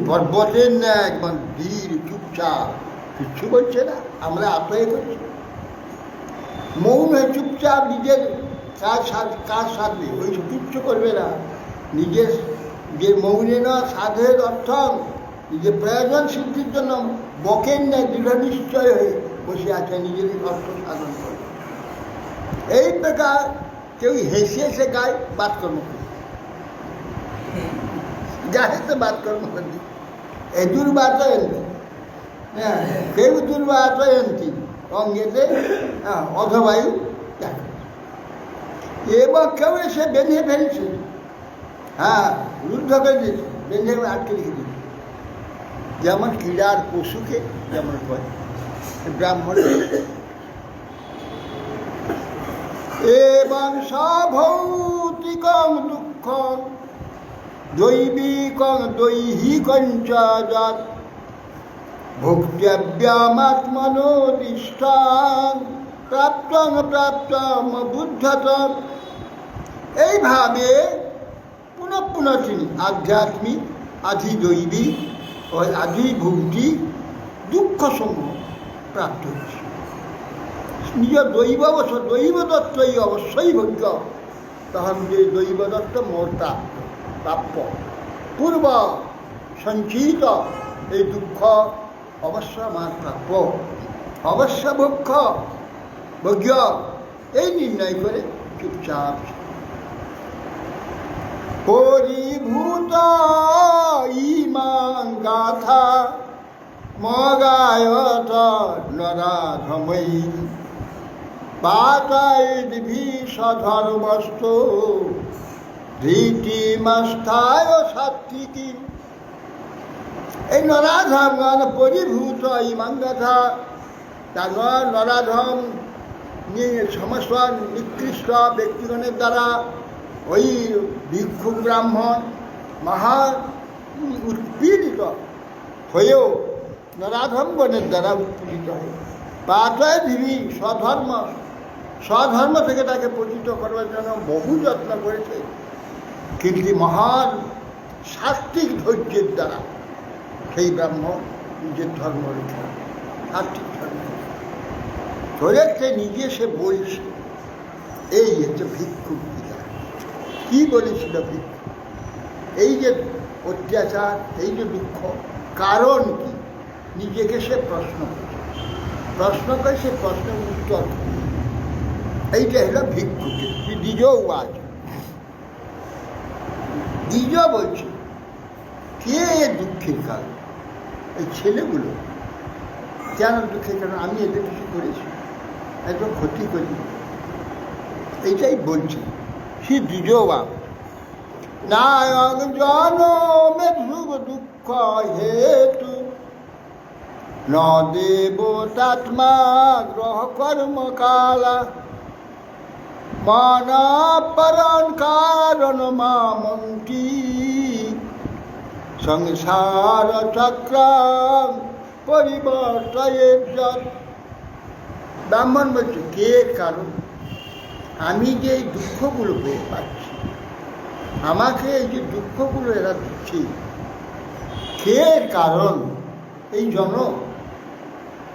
পর্বতের না একবার বীর চুপচাপ, কিচ্ছু বলছে না, আমরা আতয়ে করছি। মৌন হয়ে চুপচাপ নিজের কাজ সাধবে, ওই কিচ্ছু করবে না। নিজের যে মৌনে না সাধের অর্থ নিজের প্রয়োজন সিদ্ধির জন্য বকেন না, দৃঢ় নিশ্চয় হয়ে বসে আছে, নিজের অর্থ সাধন করে। এই প্রকার কেউ হেসে হেসে গায় বাতকর্ম করে, গায়ে তো বাতকর্ম করে এই দুর্বাচয়ন্তী, হ্যাঁ কেউ দুর্বাচয়ন্তী অঙ্গেতে অধবায়ু দেখা, এবং কেউ এসে বেঁধে ফেলছে, হ্যাঁ রুদ্ধ করে দিয়েছে, বেঁধে আটকে রেখে দিয়েছে। যেমন ক্রীড়ার পশুকে যেমন করে ব্রাহ্মণ, এবং সভৌতিকং দুঃখং দৈবিকং দৈহিকঞ্চ যৎ ভোক্তব্যামাত্মনোদিষ্টাং প্রাপ্তং প্রাপ্তম বুদ্ধতম। এইভাবে পুনঃ পুনঃ তিনি আধ্যাত্মিক, আধিদৈবিক ও আধিভৌতিক দুঃখসমূহ প্রাপ্ত হচ্ছে। নিজ দৈববশ দৈবদত্তই অবশ্যই ভোগ্য, তখন যে দৈবদত্ত মোর প্রাপ্য, পূর্ব সঞ্চিত এই দুঃখ অবশ্য আমার প্রাপ্য, অবশ্য ভোগ্য, এই নির্ণয় করে চুপচাপ পরিভূত ইমাং গাথা মগায়ত নরাধময়ী পাতাইদ্ভিষধর্মস্থ ধৃতিমাস্থায় সাত্বিকী। এই নরাধমগণ পরিভূত ইমাং গাথা, তার নরাধম সমস্ত নিকৃষ্ট ব্যক্তিগণের দ্বারা ওই ভিক্ষুক ব্রাহ্মণ মহা উৎপীড়িত হয়েও, নরাধমগণের দ্বারা উৎপীড়িত হয়ে পাতায় দিবি স্বধর্ম থেকে তাকে পরিচিত করবার জন্য বহু যত্ন করেছে, কিন্তু মহান সাত্বিক ধৈর্যের দ্বারা সেই ব্রাহ্মণ নিজের ধর্ম রেখে, সাত্বিক ধর্ম ধরেছে নিজে, সে বলছে। এই হচ্ছে ভিক্ষুক বিদায়। কি বলেছিল ভিক্ষুক? এই যে অত্যাচার, এই যে দুঃখ, কারণ কি? নিজেকে সে প্রশ্ন করে সে প্রশ্নের উত্তর, এইটা হলো ভিক্ষুকের দ্বিজ ওয়াজ। দ্বিজ বলছে কে দুঃখের কারণ? এই ছেলেগুলো কেন দুঃখের কারণ? আমি এদের কিছু করেছি, এত ক্ষতি করি, এইটাই বলছে সে দ্বিজবাব। নায়ক জনমে সুখ দুঃখ হেতু ন দেবতাত্মা গ্রহ কর্ম কালা মানাপরণ কারণ মামন্তি সংসার চক্র পরিবর্তয়ের। ব্রাহ্মণ বলছে কে কারণ? আমি যে এই দুঃখগুলো পেয়ে পাচ্ছি, আমাকে এই যে দুঃখগুলো এরা দিচ্ছে, কে কারণ? এই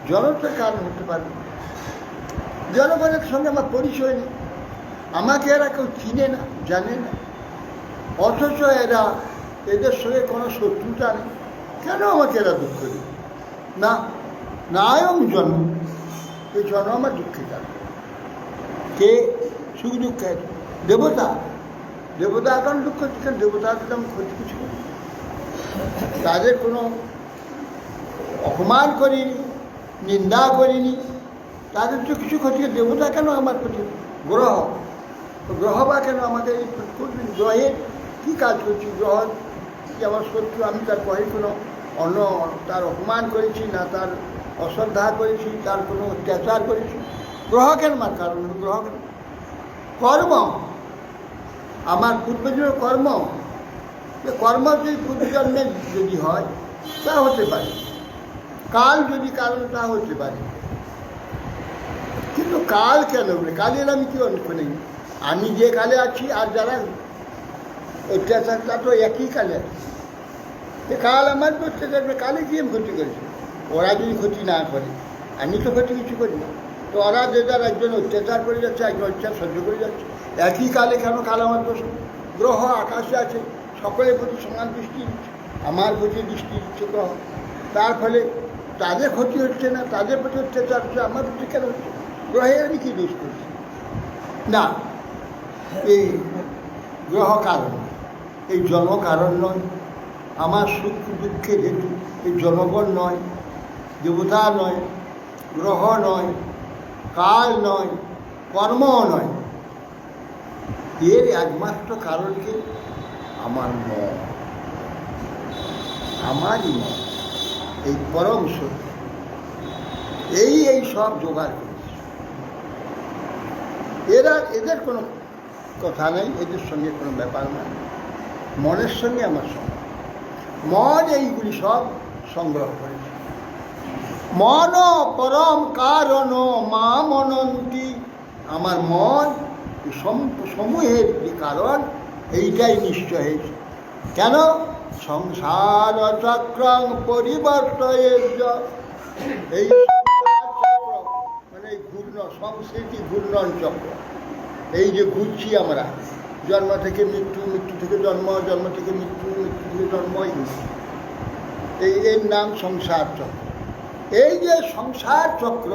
জনতার কারণ হতে পারে। জনগণের সঙ্গে আমার পরিচয় নেই, আমাকে এরা কেউ চিনে না, জানে না, অথচ এদের সঙ্গে কোনো শত্রুতা নেই, কেন আমাকে এরা দুঃখ দেবে? না নায়ম জন্ম, এই জন্ম আমার দুঃখের কারণ। কে সুখ দুঃখের? দেবতা এখন দুঃখ দিচ্ছেন, দেবতাদের আমি ক্ষতি কিছু করি, তাদের কোনো অপমান করিনি, নিন্দা করিনি, তাদের তো কিছু ক্ষতি। দেবতা কেন আমার ক্ষতি? গ্রহ বা কেন আমাকে করবেন? গ্রহের কী কাজ করছি? গ্রহ কি আমার শত্রু? আমি তার গ্রহে কোনো তার অপমান করেছি না, তার অশ্রদ্ধা করেছি, তার কোনো অত্যাচার করেছি? গ্রহ কেন আমার কারণ? গ্রহ কেন? কর্ম, আমার পূর্বজন্মের কর্ম যদি পূর্বজন্মের যদি হয় তা হতে পারে, কাল যদি কারণ তা হতে পারে, কিন্তু কাল কেন? কালের আমি কি অনেক নেই? আমি যে কালে আছি আর যারা অত্যাচার, তা তো একই কালে আছে। কাল আমার অত্যাচার, কালে কি আমি ক্ষতি করেছি? ওরা যদি ক্ষতি না করে, আমি তো ক্ষতি কিছু করি না। তো ওরা যে যার একজন অত্যাচার করে যাচ্ছে, একজন অত্যাচার সহ্য করে যাচ্ছে। একই কালে কেন কালামার প্রশ্ন? গ্রহ আকাশে আছে, সকলের প্রতি সমান দৃষ্টি দিচ্ছে, আমার প্রতি দৃষ্টি দিচ্ছে গ্রহ। তার ফলে তাদের ক্ষতি হচ্ছে না, তাদের প্রতি অত্যাচার হচ্ছে, আমার প্রতি কেন হচ্ছে? গ্রহে আমি কি দোষ করছি? না, এই গ্রহ কারণ, এই জন্ম কারণ নয়। আমার সুখ দুঃখের হেতু এই জনগণ নয়, দেবতা নয়, গ্রহ নয়, কাল নয়, কর্মও নয়। এর একমাত্র কারণকে আমার মন, আমারই মন, এই পরম সত্য, এই সব জোগাড় করেছে। এদের কোনো কথা নেই, এদের সঙ্গে কোনো ব্যাপার নয়। মনের সঙ্গে আমার সঙ্গে মন এইগুলি সব সংগ্রহ করেছে। মন পরম কারণ মা মনন্তি, আমার মন সমূহের যে কারণ এইটাই নিশ্চয় হয়েছে। কেন? সংসার চক্রং পরিবর্তয়ের, এই চক্র মানে ঘূর্ণ সংস্কৃতি ঘূর্ণন চক্র, এই যে ঘুরছি আমরা, জন্ম থেকে মৃত্যু, মৃত্যু থেকে জন্ম, জন্ম থেকে মৃত্যু, মৃত্যু থেকে জন্ম, এর নাম সংসার চক্র। এই যে সংসার চক্র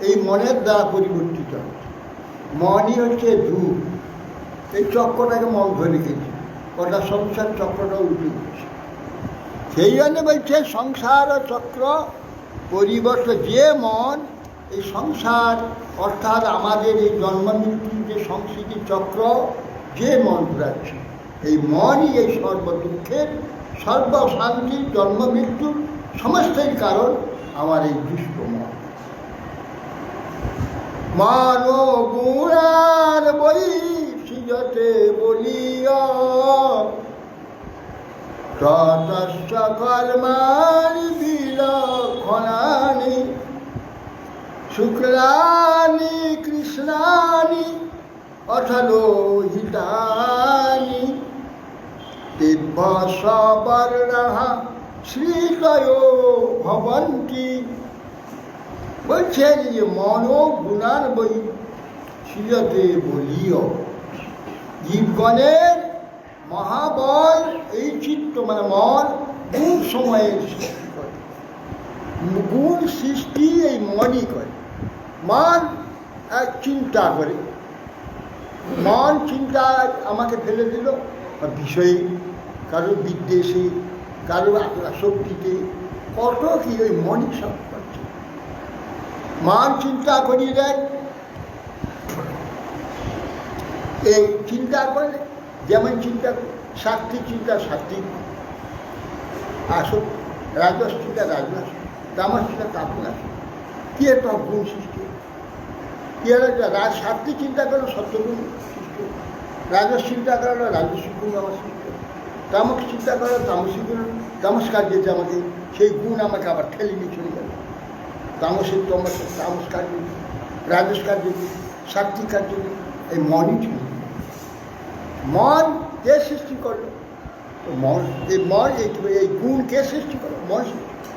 এই মনের দ্বারা পরিবর্তিত হচ্ছে। মনই হচ্ছে ধূপ, এই চক্রটাকে মন ধরে রেখেছে, ওটা সংসার চক্রটা উল্টে দিচ্ছে। সেই জন্য বলছে সংসার চক্র পরিবর্তন। যে মন এই সংসার অর্থাৎ আমাদের এই জন্ম মৃত্যুর যে সংস্কৃতি চক্র, যে মন ঘুরাচ্ছে, এই মনই এই সর্বদুঃখের, সর্বশান্তির, জন্ম মৃত্যুর সমস্তই কারণ আমার এই দুষ্ট মন। মানো গুণার বই সিজতে বলিয়া, ততশ্চ কর্মাণি বিলক্ষণানি, শুক্লানি কৃষ্ণানি অথ লোহিতানি, দিব্য সবর্ণঃ শ্রীতয়ো ভবন্তি। বলছেন যে মনো গুণার বই সিজতে বলিও, জীবগণের মহাবল এই চিত্ত মানে মন গুণ সময়ের সৃষ্টি করে। গুণ সৃষ্টি এই মনই করে। মন এক চিন্তা করে, মন চিন্তা আমাকে ফেলে দিল বিষয়ে, কারোর বিদ্বেষে, কারোর আসক্তিতে, কত কি ওই মনই সব করছে। মন চিন্তা করিয়ে দেয়, এই চিন্তা করলে যেমন চিন্তা সাত্বিক চিন্তা সাত্বিক আসুক, রাজস চিন্তা রাজনাশ, তামস চিন্তা তামস। কি একটা গুণ সৃষ্টি, কি হলো? সাত্বিক চিন্তা করলো সত্যগুণ সৃষ্টি, রাজস চিন্তা করলো রাজস্বিক গুণ আমার সৃষ্টি, তামস চিন্তা করলো তামসিক গুণ, তামস কার্যে আমাকে সেই গুণ আমাকে আবার ঠেলে নিয়ে চলে গেল। তামসের তামস কার্য, রাজস কার্য, সাত্বিক কার্য, এই মনই ছিল। মন কে সৃষ্টি করলো? মন, এই মন এই গুণ কে সৃষ্টি করলো? মন সৃষ্টি।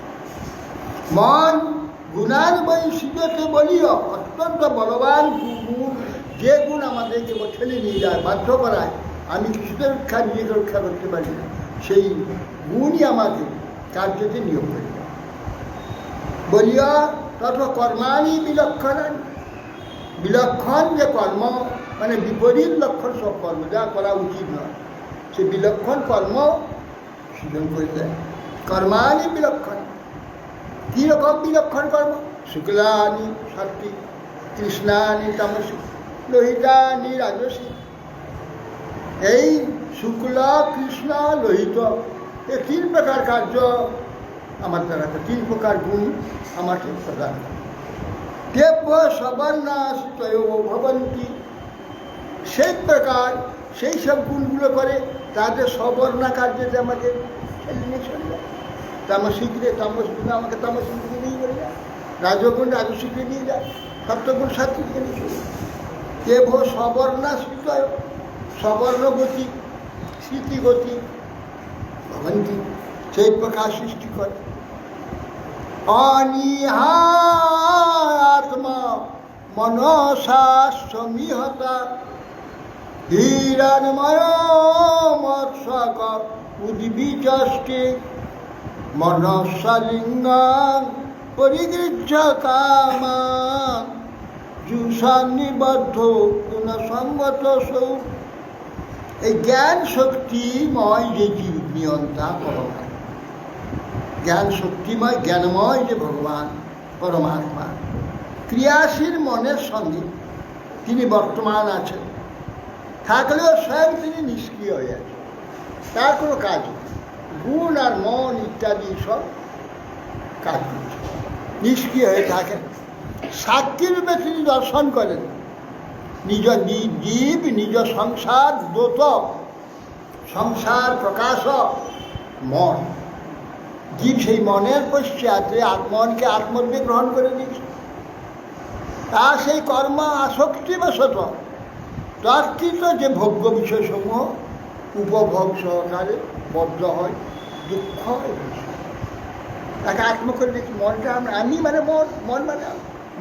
মন গুণার বই সিজতে বলিও, অত্যন্ত বলবান গুণ, যে গুণ আমাদেরকে ঠেলে নিয়ে যায়, বাধ্য করায়, আমি কিছুতে রক্ষা নিজেকে রক্ষা করতে পারি না, সেই গুণই আমাকে কার্যতে নিয়োগ করে দেয়। বলিয়া তত কর্মাণি বিলক্ষণানি, বিলক্ষণ যে কর্ম মানে বিপরীত লক্ষণ সব কর্ম, যা করা উচিত নয়, সে বিলক্ষণ কর্ম সৃজন করে দেয়। কর্মাণি বিলক্ষণ, কীরকম বিলক্ষণ কর্ম? শুক্লানি সাত্বিক, কৃষ্ণানি তামসিক, লোহিতানি রাজসিক। এই শুক্ল, কৃষ্ণ, লোহিত, এই তিন প্রকার কার্য আমার দ্বারা, তিন প্রকার গুণ আমাকে প্রদান করে। দেব্য সবর্ণাশ্রয় ভবন্তি, সেই প্রকার সেই সব গুণগুলো করে তাদের সবর্ণা কার্যতে আমাকে ঠেলে নিয়ে চলে যায়। তামসিকরে তামস গুণ আমাকে তামসিকে নিয়ে চলে যায়, রাজগুণ রাজসিকে নিয়ে যায়, সপ্তগুণ সাত্বিকে নিয়ে চলে যায়। দেব সবর্ণাশ্রিতয়, সবর্ণগতি স্মৃতিগতি ভবন্তি, সেই প্রকার সৃষ্টি করে। অনিহাত্মা মনসা সমীহতা হিরণময় মৎসক উদ্বিচষ্টে মনসালিঙ্গং পরিগৃহ্য কামা জুষান্নিবদ্ধ গুণসঙ্গত সৌ। এই জ্ঞান শক্তিময় যে জীব নিয়ন্তা পরমাত্মা, জ্ঞান শক্তিময় জ্ঞানময় যে ভগবান পরমাত্মা, ক্রিয়াশীল মনের সঙ্গে তিনি বর্তমান আছেন, থাকলেও স্বয়ং তিনি নিষ্ক্রিয় হয়ে আছেন, তার কোনো কাজ নেই। গুণ আর মন ইত্যাদি সব কাজ করছে, নিষ্ক্রিয় হয়ে থাকেন। সাক্ষী রূপে তিনি দর্শন করেন নিজ জীব, নিজ সংসার দ্যোতক, সংসার প্রকাশক মন। জীব সেই মনের পশ্চাতে মনকে আত্মরূপে গ্রহণ করে নিয়েছে। তা সেই কর্ম আসক্তিবশত তর্কিত যে ভোগ্য বিষয়সমূহ উপভোগ সহকারে বদ্ধ হয়, দুঃখ হয়, তাকে আত্ম করে দেখি। মনটা আমি মানে মন, মন মানে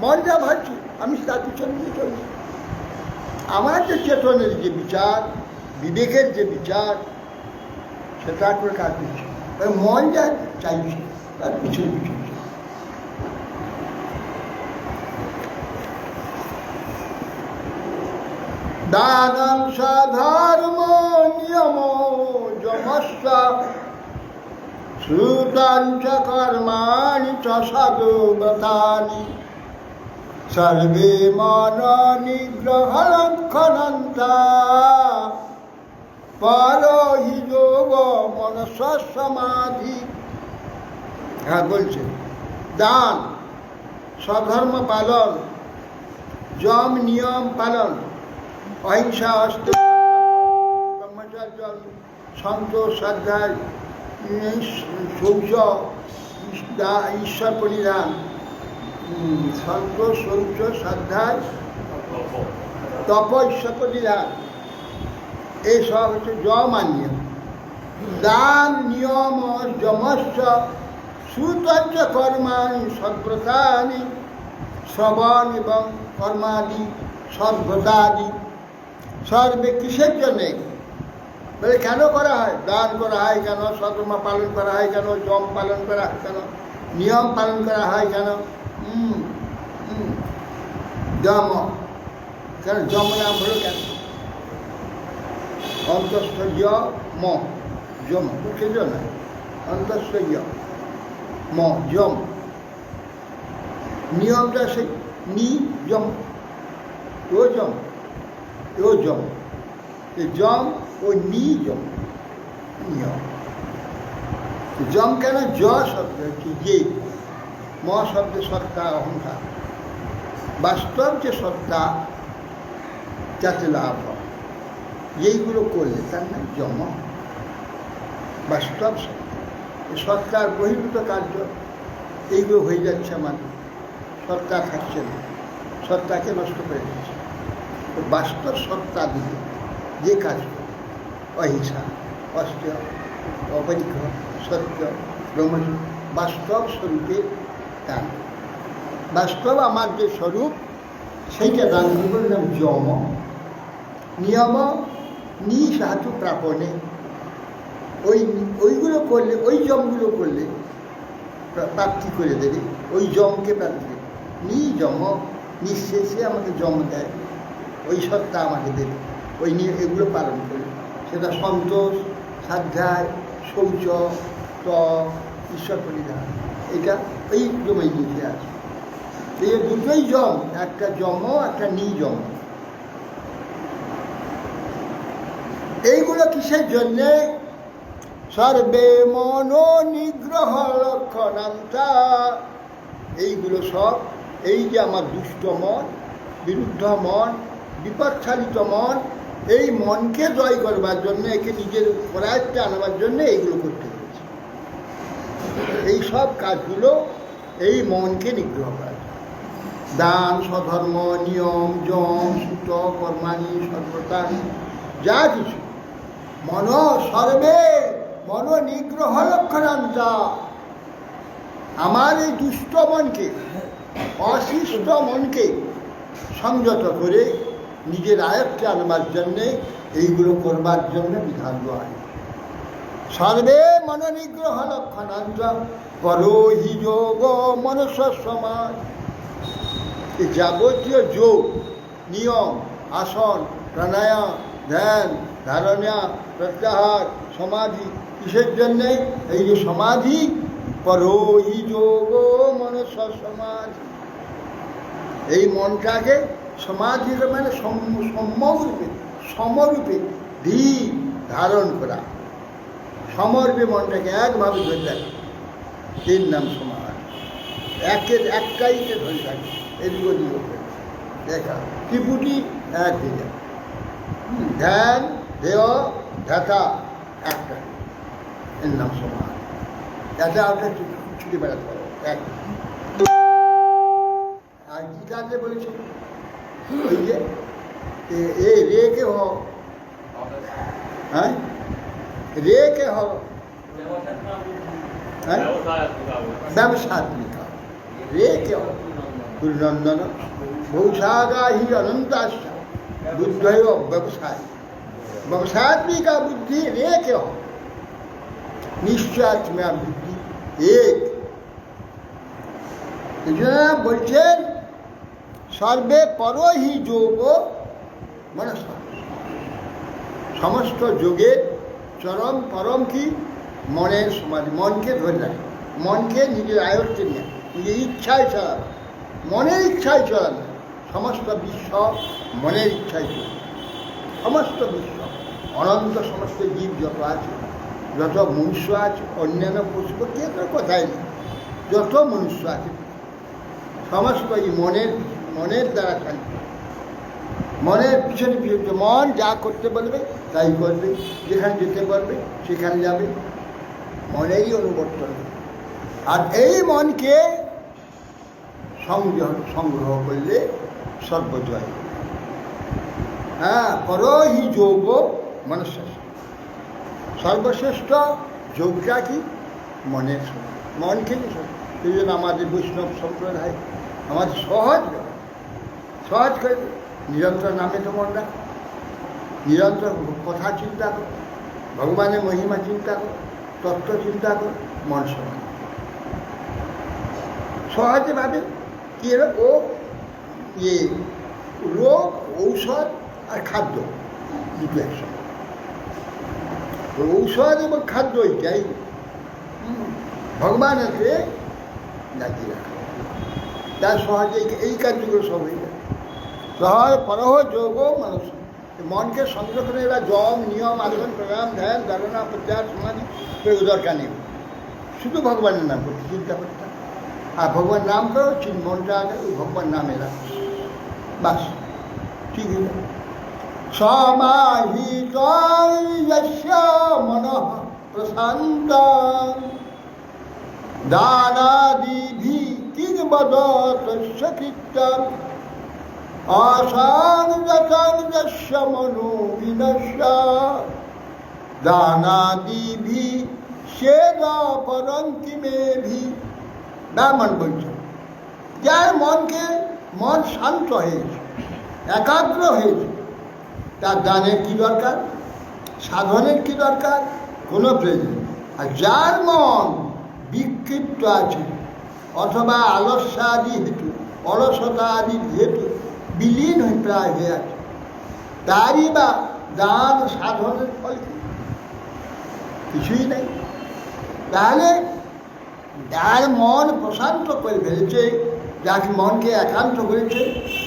মন যা ভাবছি আমি তার পিছনে নিয়ে চলছি। আমার যে চেতনের যে বিচার, বিবেকের যে বিচার, সেটা করে কাজ দিচ্ছে। মন যা চাইছে তার পিছনে পিছনে। দানং সাধর্ম নিয়ম যমস্য শ্রুতাঞ্চ কর্মাণি চ সাধুব্রতানি সর্বে মন নিগ্রহ লক্ষণন্তা পরহি যোগ মনস সমাধি। হ্যাঁ বলছে, দান, স্বধর্ম পালন, যম নিয়ম পালন, অহিংসা, অস্ত্র, ব্রহ্মচর্য, সন্তোষ, স্বাধ্যায়, শৌচ, ঈশ্বর পরিধান, সন্তোষ, শৌচ, স্বাধ্যায়, তপ, ঈশ্বর পরিধান, এইসব হচ্ছে যম আর নিয়ম। দান নিয়ম যমস্য সুতঞ্চ কর্মাণি সদ্ব্রতানি, শ্রবণ এবং কর্মাদি সদ্ব্রতাদি। সর্বে কিসের জন্যে বলে কেন করা হয়? দান করা হয় কেন? সধর্ম পালন করা হয় কেন? যম পালন করা হয় কেন? নিয়ম পালন করা হয় কেন? যম কেন? যম নাম হলো কেন? অন্তঃস্থ ম যম, সেজন্য অন্তঃস্থ ম যম। নিয়মটা সেই নি যম, ও যম, ও যম, যম ও নি যম নিয়ম। যম কেন? য শব্দ হচ্ছে যে, ম শব্দে সত্তা, অহংকার। বাস্তব যে সত্তা, যাতে লাভ হয়, এইগুলো করলে তার নাম যম। বাস্তব সত্তা, সত্তার বহির্ভূত কার্য এইগুলো হয়ে যাচ্ছে আমাদের, সত্তা থাকছে না, সত্তাকে নষ্ট করে দিচ্ছে। বাস্তব সত্তা দিকে যে কাজ করে, অহিংসা, অস্ত্র, অপরিগ্রহ, সত্য, ব্রহ্মচর্য, বাস্তব স্বরূপে দান। বাস্তব আমার যে স্বরূপ সেইটা দান করবার নাম যম। নিয়ম নি সাহায্য প্রাপণে, ওইগুলো করলে, ওই জমগুলো করলে প্রাপ্তি করে দেবে, ওই জমকে প্রাপ্তি দেবে। নি যম, নিঃশেষে আমাকে জম দেয়, ওই সত্তা আমাকে দেবে, ওই নিয়ে এগুলো পালন করে। সেটা সন্তোষ, স্বাধ্যায়, শৌচ, তপ, ঈশ্বর পরিধান, এটা এই জমেই নিচে আছে। এই দুটোই জম, একটা যম, একটা নিযম। এইগুলো কিসের জন্যে? সর্বে মন নিগ্রহ লক্ষণান্তা। এইগুলো সব, এই যে আমার দুষ্ট মন, বিরুদ্ধ মন, বিপচ্ছালিত মন, এই মনকে জয় করবার জন্য, একে নিজের পরায়ত্তে আনবার জন্য এইগুলো করতে হয়েছে। এই সব কাজগুলো এই মনকে নিগ্রহ করা। দান, স্বধর্ম, নিয়ম, যম, সুত, কর্মাণি, সর্বতানি, যা কিছু মন সর্বে মন নিগ্রহ লক্ষণান্তা, আমার এই দুষ্ট মনকে, অশিষ্ট মনকে সংযত করে নিজের আয়ত্তে আনবার জন্যে এইগুলো করবার জন্য বিধান দেওয়া হয়। সর্বে মনোনিগ্রহ লক্ষণাঞ্চ পরো হি যোগ মনস সমাজ। এই যাবতীয় যোগ, নিয়ম, আসন, প্রাণায়াম, ধ্যান, ধারণা, প্রত্যাহার, সমাধি, কিসের জন্যে? এই যে সমাধি, পরো হি যোগ মনস সমাজ, এই মনটাকে সমাধির মানে সম্যরূপে, সমরূপে ধীর ধারণ করা, সমরূপে মনটাকে একভাবে ধরে রাখা, এর নাম সমাধি। একটাইকে ধরে থাকে, এদিক ওদিক দেখা ত্রিপুটি এক হয়ে যায়। ধ্যান, দেহ, ধ্যাতা একটা, এর নাম সমাধি। যাতে আপনার ছুটি বেড়াতে পারো এক। আর গীতাতে বলেছে ওই যে এ রেকে হ, হ্যাঁ রেকে হ, হ্যাঁ ব্যবসাত্মিকা রেকে হ কুলনন্দন ভূষাগা হি অনন্তাশ্চ বুদ্ধৈব ব্যবসায়, ব্যবসাত্মিকা বুদ্ধি রেকে হ নিশ্চয়াত্মা বুদ্ধি এক। এই জন্য বলছেন সর্বে পরহি যোগ মানে সমস্ত যোগের চরম পরম কি? মনের সমাধি, মনকে ধরে রাখে, মনকে নিজের আয়ত্তে নিয়ে, নিজের ইচ্ছায় চালানো, মনের ইচ্ছায় চালানো। সমস্ত বিশ্ব মনের ইচ্ছায় চলে, সমস্ত বিশ্ব, অনন্ত সমস্ত জীব যত আছে, যত মনুষ্য আছে, অন্যান্য পশু পক্ষী কথাই নেই, যত মনুষ্য আছে সমস্ত এই মনের দ্বারা শান্তি। মনের পিছনে পিছনে মন যা করতে বলবে তাই করবে, যেখানে যেতে বলবে সেখানে যাবে, মনেরই অনুবর্তন। আর এই মনকে সংগ্রহ করলে সর্বজয়। হ্যাঁ, পরহি যোগ মনুষ্য, সর্বশ্রেষ্ঠ যোগটা কি? মনের মনকে সেই জন্য আমাদের বৈষ্ণব সম্প্রদায় আমাদের সহজ করে নিরন্তর নামে তো মন রাখো, নিরন্তর কথা চিন্তা করো, ভগবানের মহিমা চিন্তা করো, তত্ত্ব চিন্তা করো, মন সমান সহজে ভাবে কি এর ও ইয়ে রোগ, ঔষধ আর খাদ্য দুটো একসঙ্গে। ঔষধ এবং খাদ্য এইটাই ভগবানকে ডাকিয়ে রাখা, তার সহজে এই কার্যগুলো সব হয়ে যায়। সহজ পরহ যোগ মানুষ মনকে সংরক্ষণে এরা জম, নিয়ম, আসন, প্রাণায়াম, ধ্যান, ধারণা, প্রত্যাহার, সমাধি দরকার নেই। শুধু ভগবানের নাম করতে, চিন্তা করতে, আর ভগবান নাম করো, মনটা আগে ওই ভগবান নামে রাখো, বাস ঠিক হয়ে যাবে। সমাহিত মনঃ প্রশান্ত দানাদিভি কিংবদতস্য কীর্তন অসংযতস্য মনো বিনশ্য দানাদিভি সেদ পরন্তি মেভি। ব্রাহ্মণ বলছে যার মন শান্ত হয়েছে, একাগ্র হয়েছে, তার দানের কি দরকার, সাধনের কি দরকার, কোনো প্রয়োজন। আর যার মন বিক্ষিপ্ত আছে অথবা আলস্যাদি হেতু, অলসতা আদি হেতু বিলীন হয়ে প্রায় হয়ে আছে, তারই বা দান সাধনের ফল কিছুই নেই। তাহলে যার মন প্রশান্ত করে ফেলেছে, যার মনকে একান্ত করেছে,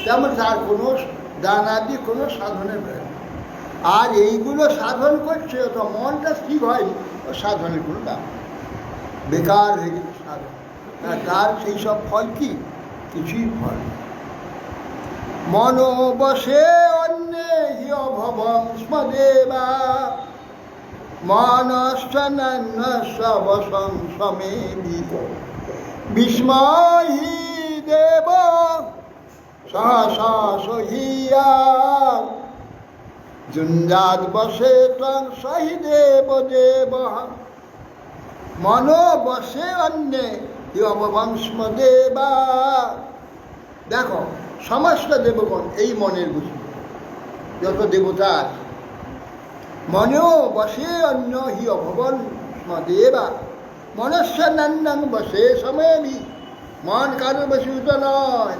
তেমন তার কোনো দান আদি কোনো সাধনের প্রয়োজন। আর এইগুলো সাধন করছে তো মনটা স্থির হয়নি, ও সাধনের কোনো দাম বেকার হয়ে গেছে সাধন। তার সেই সব ফল কি? কিছুই ফল। মনো বসে অন্যে হি অভবং স্মদেবা মনশ্চনান্য সবসং সমেবি বিস্ময়ী দেব সহসা সহিয়া জুঞ্জাত বসে তং সহি দেব দেব। মনো বসে অন্যে হি অববংশম দেবা। দেখো সমস্ত দেবগণ এই মনের বশীভূত, যত দেবতা আছে। মনেও বসে অন্য হি অভবন স্মদেবা, মনস্য নন্দন বসে সময়বি। মন কারোর বশীভূত নয়।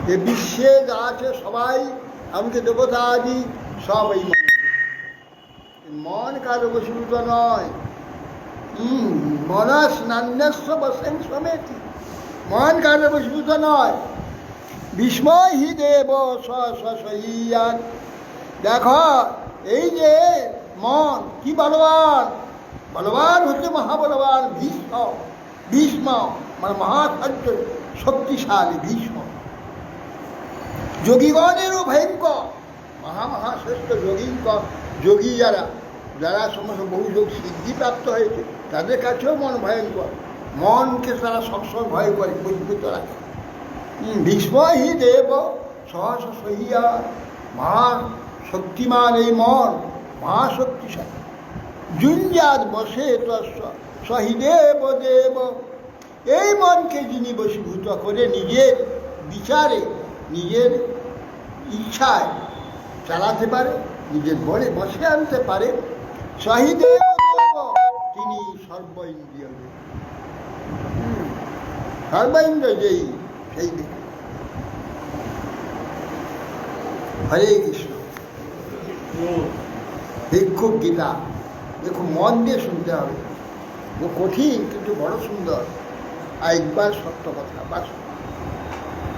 যে বিশ্বে যা আছে সবাই, এমনকি দেবতা আদি সব এই মন। মন কারোর বশীভূত নয়। মনস নান্যস্য বসেন সমেতি, মন কারোর বশীভূত নয়। বিস্ময় হি দেব সহিয়ান। দেখো এই যে মন কি বলবান, বলবান হচ্ছে মহাবলবান ভীষ্ম। ভীষ্ম মানে মহাসাধ্য শক্তিশালী ভীষ্ম। যোগীগণেরও ভয়ঙ্কর, মহাশ্রেষ্ঠ যোগীঙ্কর। যোগী যারা যারা সমস্ত বহু যোগ সিদ্ধিপ্রাপ্ত হয়েছে তাদের কাছেও মন ভয়ঙ্কর। মনকে তারা সবসময় ভয় করে, মজবুত রাখে। ভীষ্ম হি দেব সহস সহিয়া, মহা শক্তিমান এই মন, মহাশক্তিশালী। যুঞ্জাত বসে তস্য সহিদেব দেব। এই মনকে যিনি বশীভূত করে নিজের বিচারে, নিজের ইচ্ছায় চালাতে পারে, নিজের বলে বসে আনতে পারে, সহিদেব দেব তিনি সর্বইন্দ্রিয়, সর্বইন্দ্রিয় যেই সেই দিকে। হরে কৃষ্ণ। ভিক্ষুক গীতা দেখো, মন দিয়ে শুনতে হবে। ও কঠিন কিন্তু বড় সুন্দর। আর একবার সত্য কথা বাস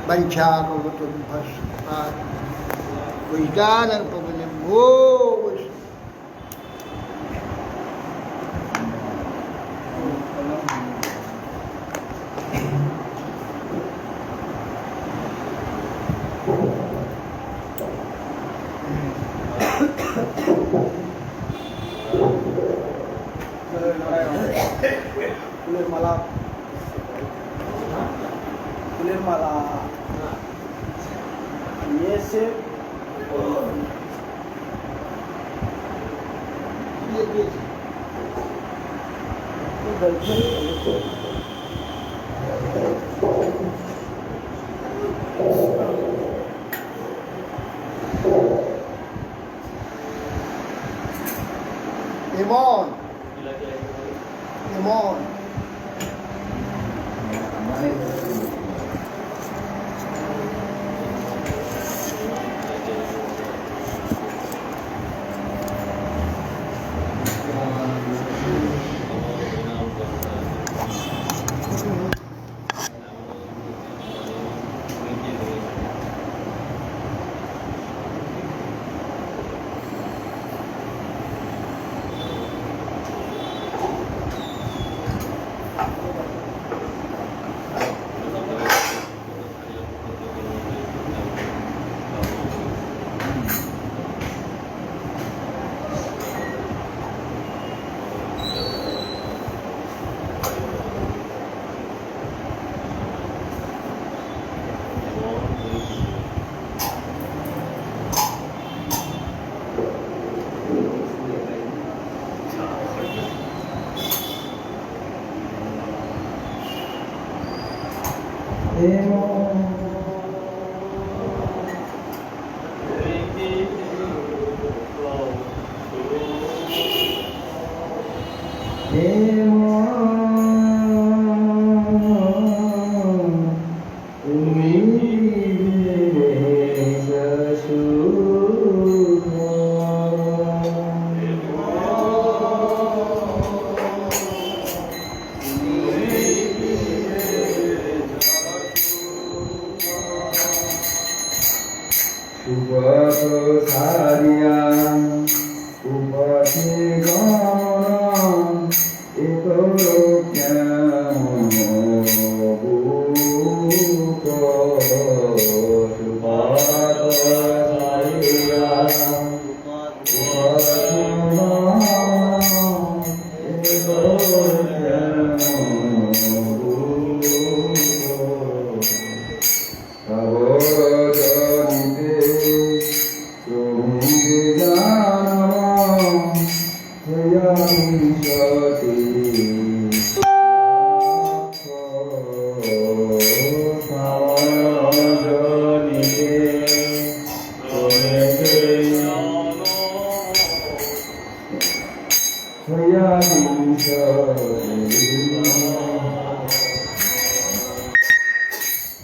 বাঞ্ছা কবত বৈদান প্রবলে ভো ফুলের মালা, ফুলের মালা নিয়ে এসে এমন এমন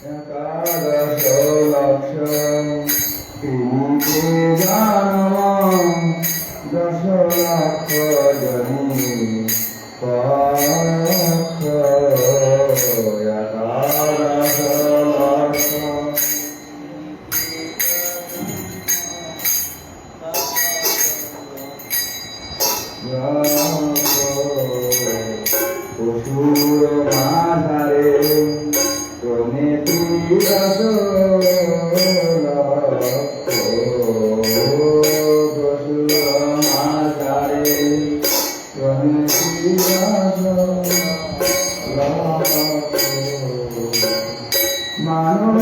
একাদশ লক্ষ তিনটে জন্ম দশ লক্ষ জনি পক্ষ একাদশ লক্ষ পশুর মাঝারে ক্রমে তিরাস পশুর মাঝারে ক্রমে তিরাস মানব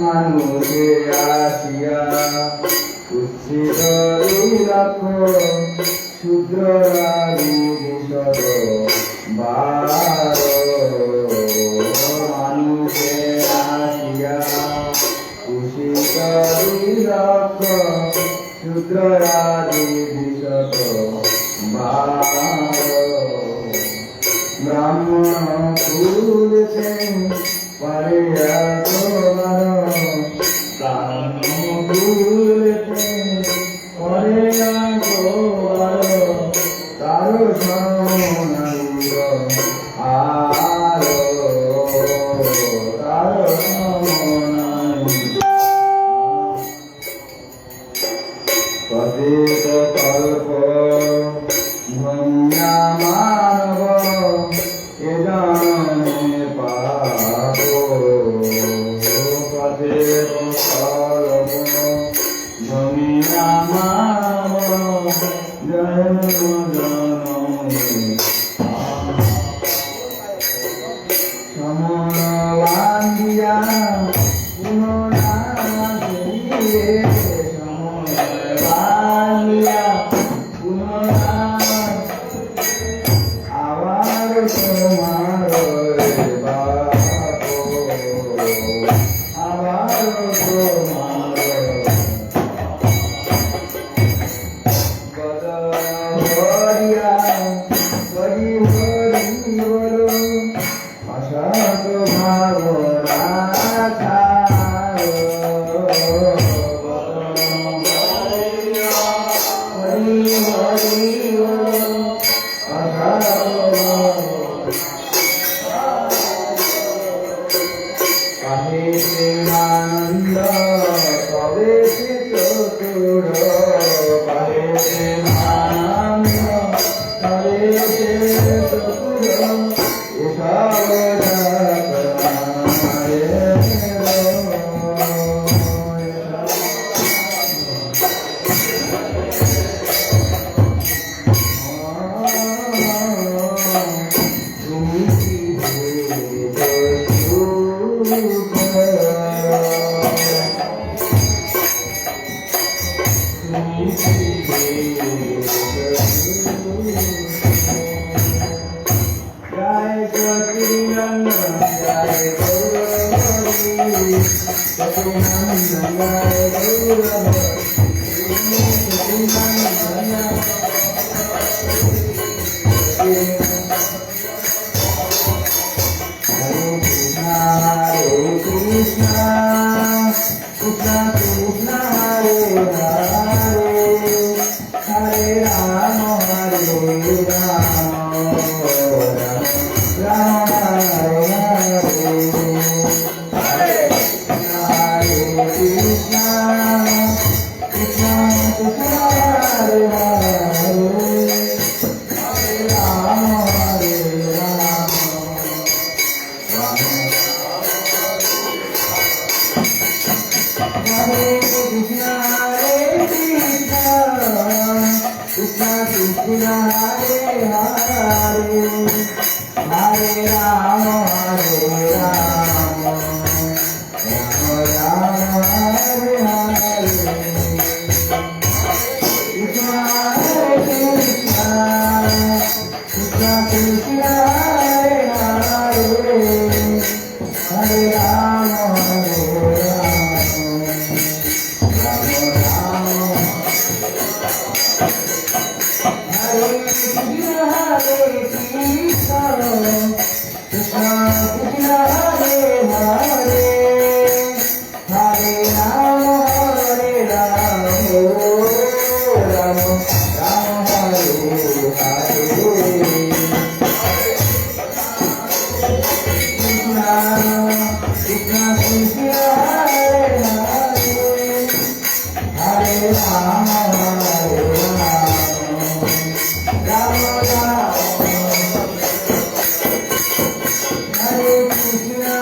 মানুষে আসিয়া উচ্ছিত রাখ ক্ষুদ্রারি বিশদ বার মানুষে আসিয়া উচ্ছিত রাখ ক্ষুদ্রারি বিশদ বার ব্রাহ্মণ ফুলতে পারিয়া তোমার ব্রাহ্মণ ফুলতে পারিয়া তোমার তার সমনাইব আলো তার সমনাইব পতিত কল্প ভঞ্জা মানব এ জনমে পাব পতিত কল্প ভঞ্জা মানব জন্ম জনমে সমন বান্ধিয়া পুনরাগিরে সমন বান্ধিয়া পুনরাগ আবার তোমার বাপ আবার তোমার বদরিয়া হরি হরি বলো অসত ভাব রাখা হরি হরি বলো পাহিতে আনন্দ তবে সে চতুর পাহিতে আনন্দ তবে সে চতুর এসব Hare Krishna, Krishna Krishna, Hare Hare, Hare Rama, Hare Rama, Rama Rama, Hare Hare. Krishna Krishna, Krishna Krishna, Hare Hare, Hare Rama, Hare Rama, Rama Rama. Hare Krishna, Krishna Krishna, Hare Hare, Hare Rama, Hare Rama, Rama Rama, Hare Hare. Krishna Krishna, Krishna Hare Hare, Hare Rama, Hare Rama, Rama Rama. Hare Krishna,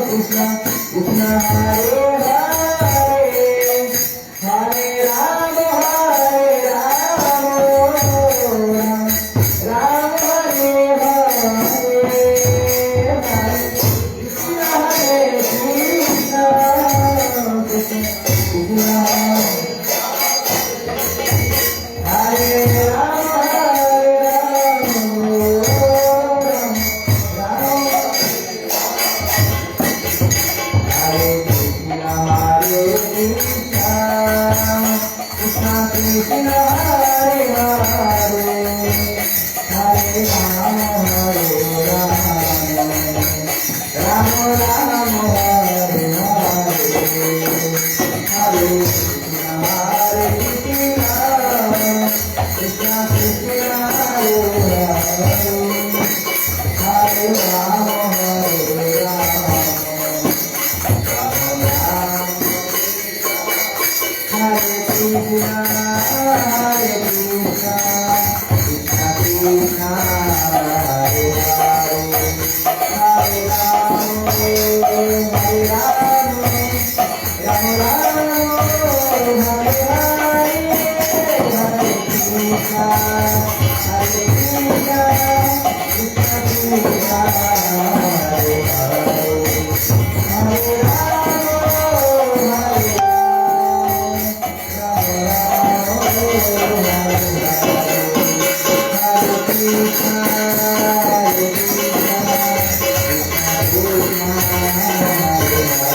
Krishna Krishna, Hare Hare, Hare Rama, Hare Rama, Rama Hare Hare, Hare Krishna, Krishna Krishna, Hare Rama, Hare Rama, Hare Krishna, Krishna Krishna, Hare Hare, Hare Rama, Hare Rama, Rama Rama, Hare Hare, Hare Krishna, Krishna Krishna, Hare Hare, Hare Rama, Hare Rama, Hare Krishna, Krishna Krishna, Hare Hare, Hare Rama, Hare Rama, Rama Rama, Hare Hare, Hare Krishna, Krishna Krishna, Hare Hare, Hare Rama, Hare Hare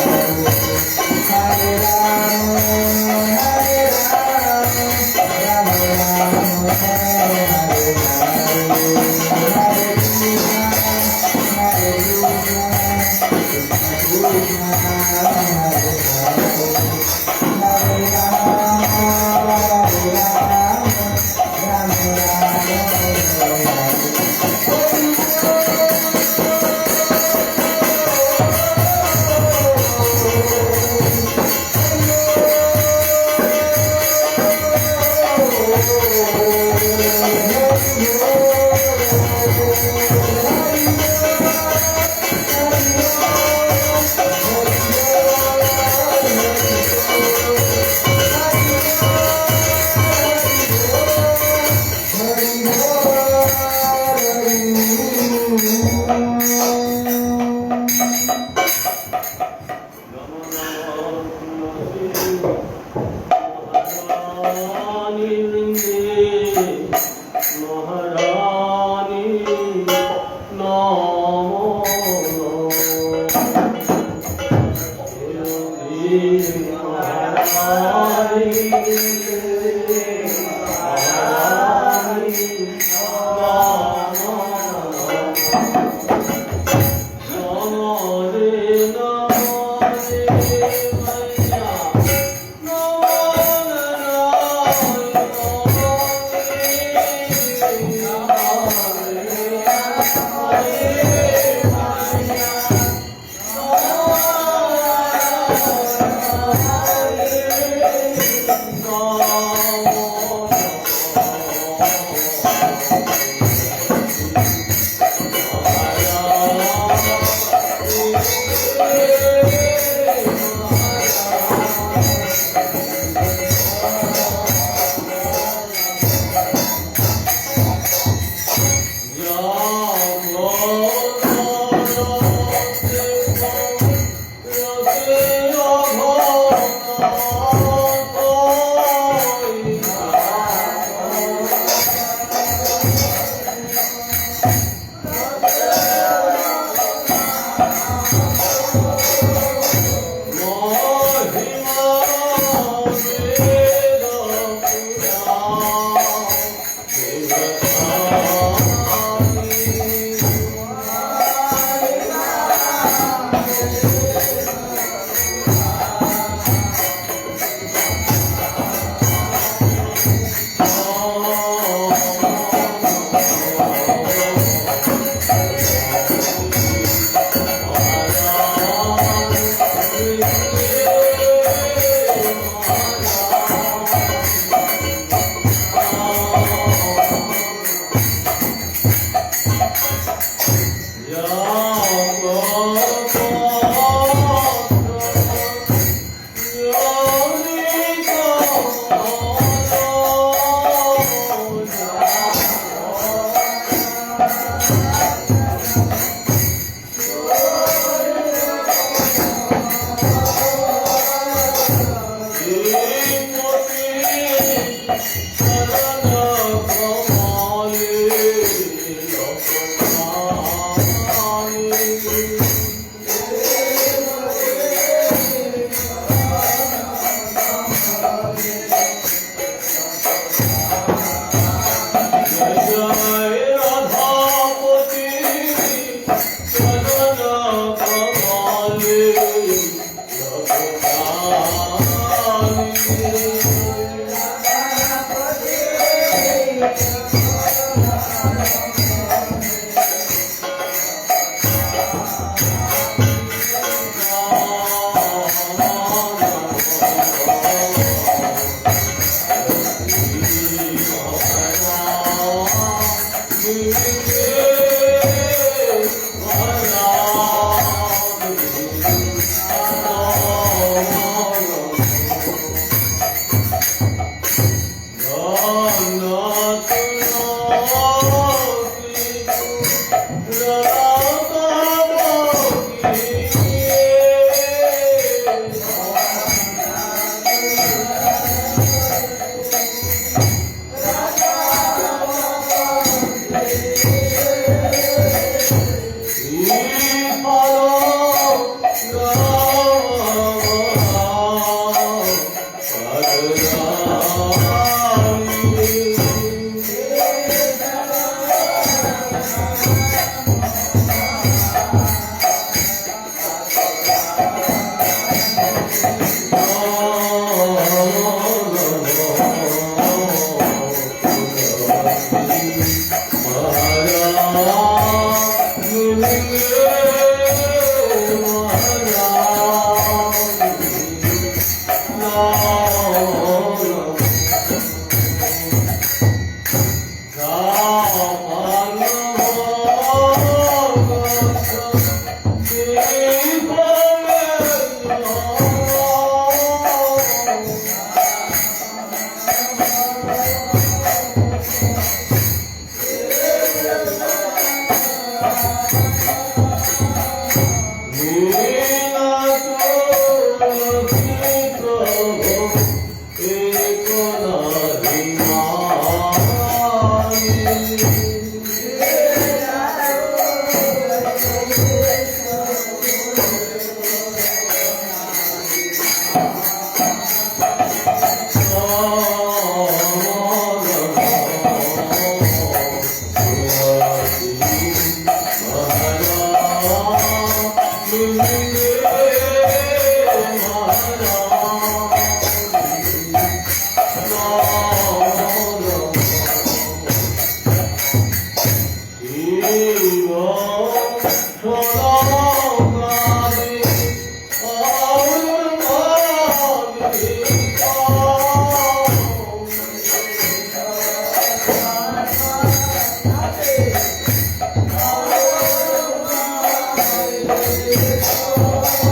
Oh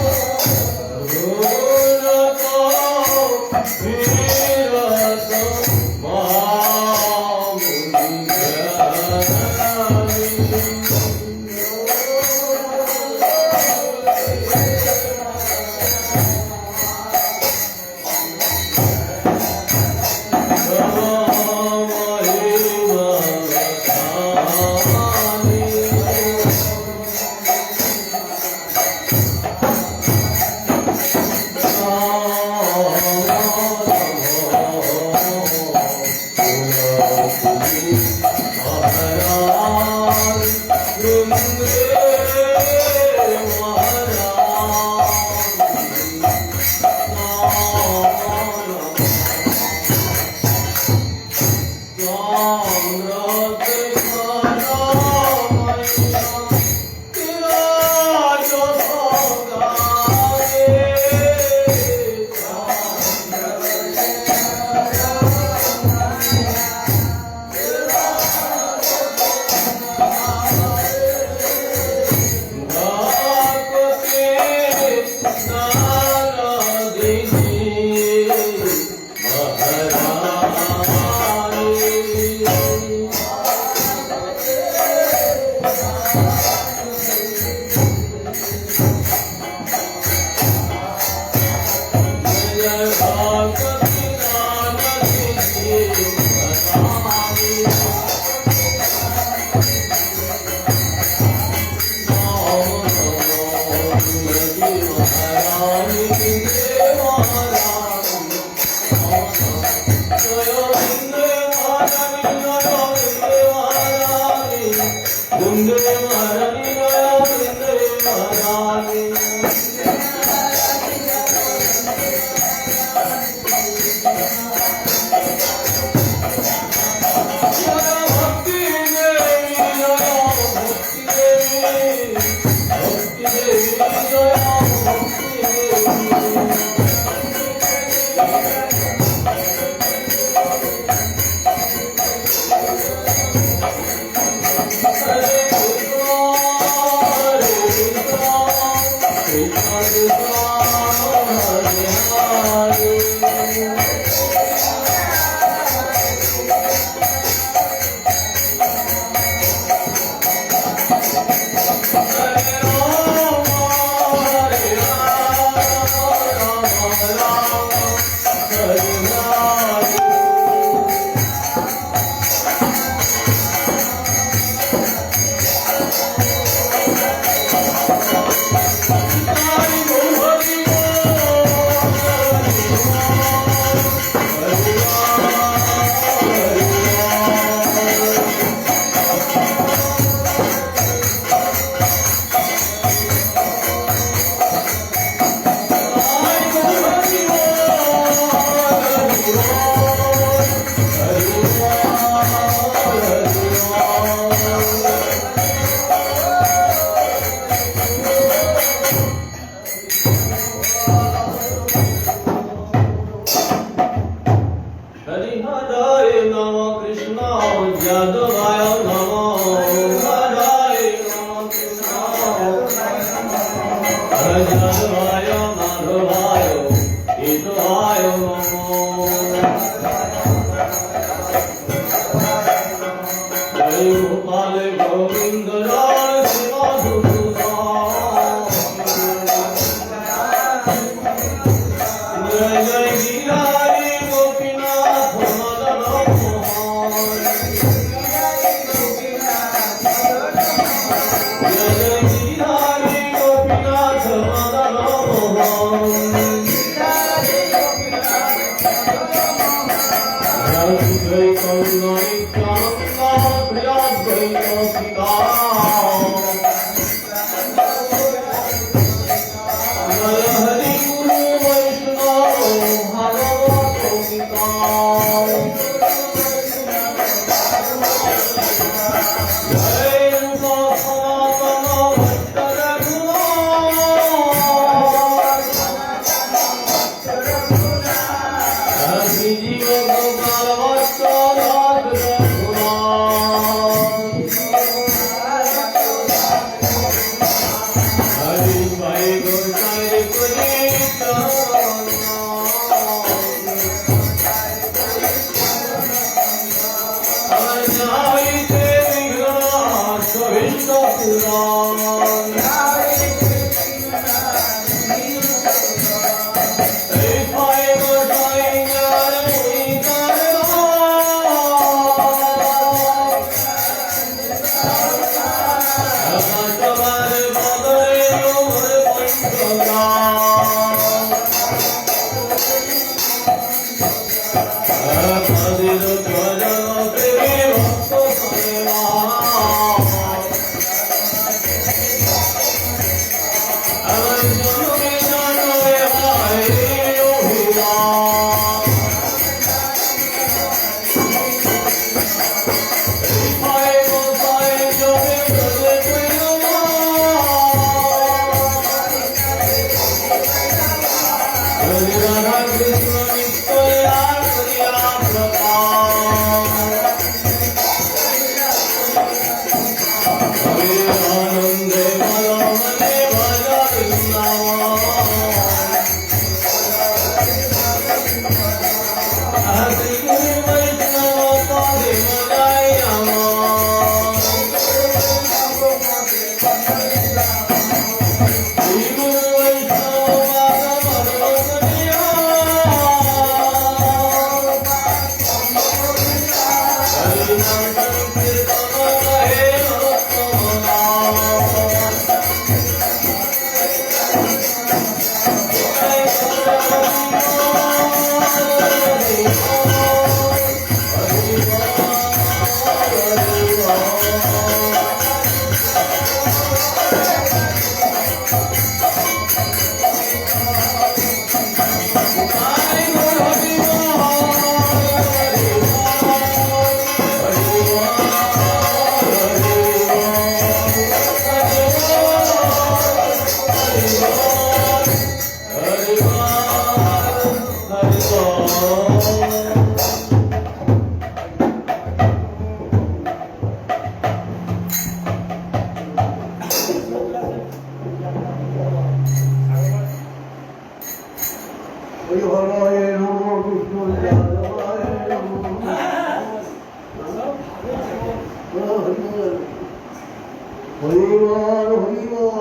Hare ওই হরয়ে নমঃ কৃষ্ণ যাদবায় নমঃ হরিবল হরিবল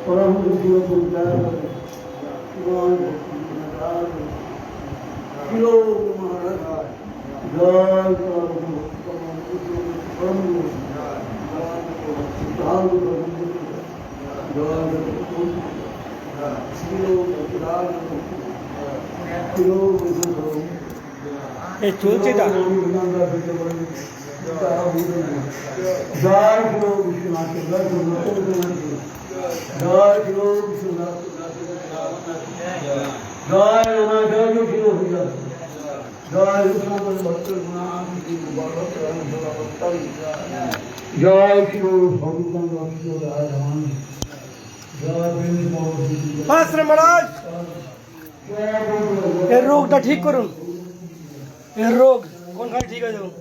परम শিলো মহারাজ জয় এই চলছে এটা জয় শিলো বিশ্বনাথ জয় শিলো বিশ্বনাথ জয় রামা জয় শিলো হরিদাস জয় বিশ্বনাথ ভক্তের গুণান জয় শিলো ভগবান রায় রামান জয় বাস রে মহারাজ এর রোগটা ঠিক করুন এর রোগ কোনখানে ঠিক হয়ে যাবে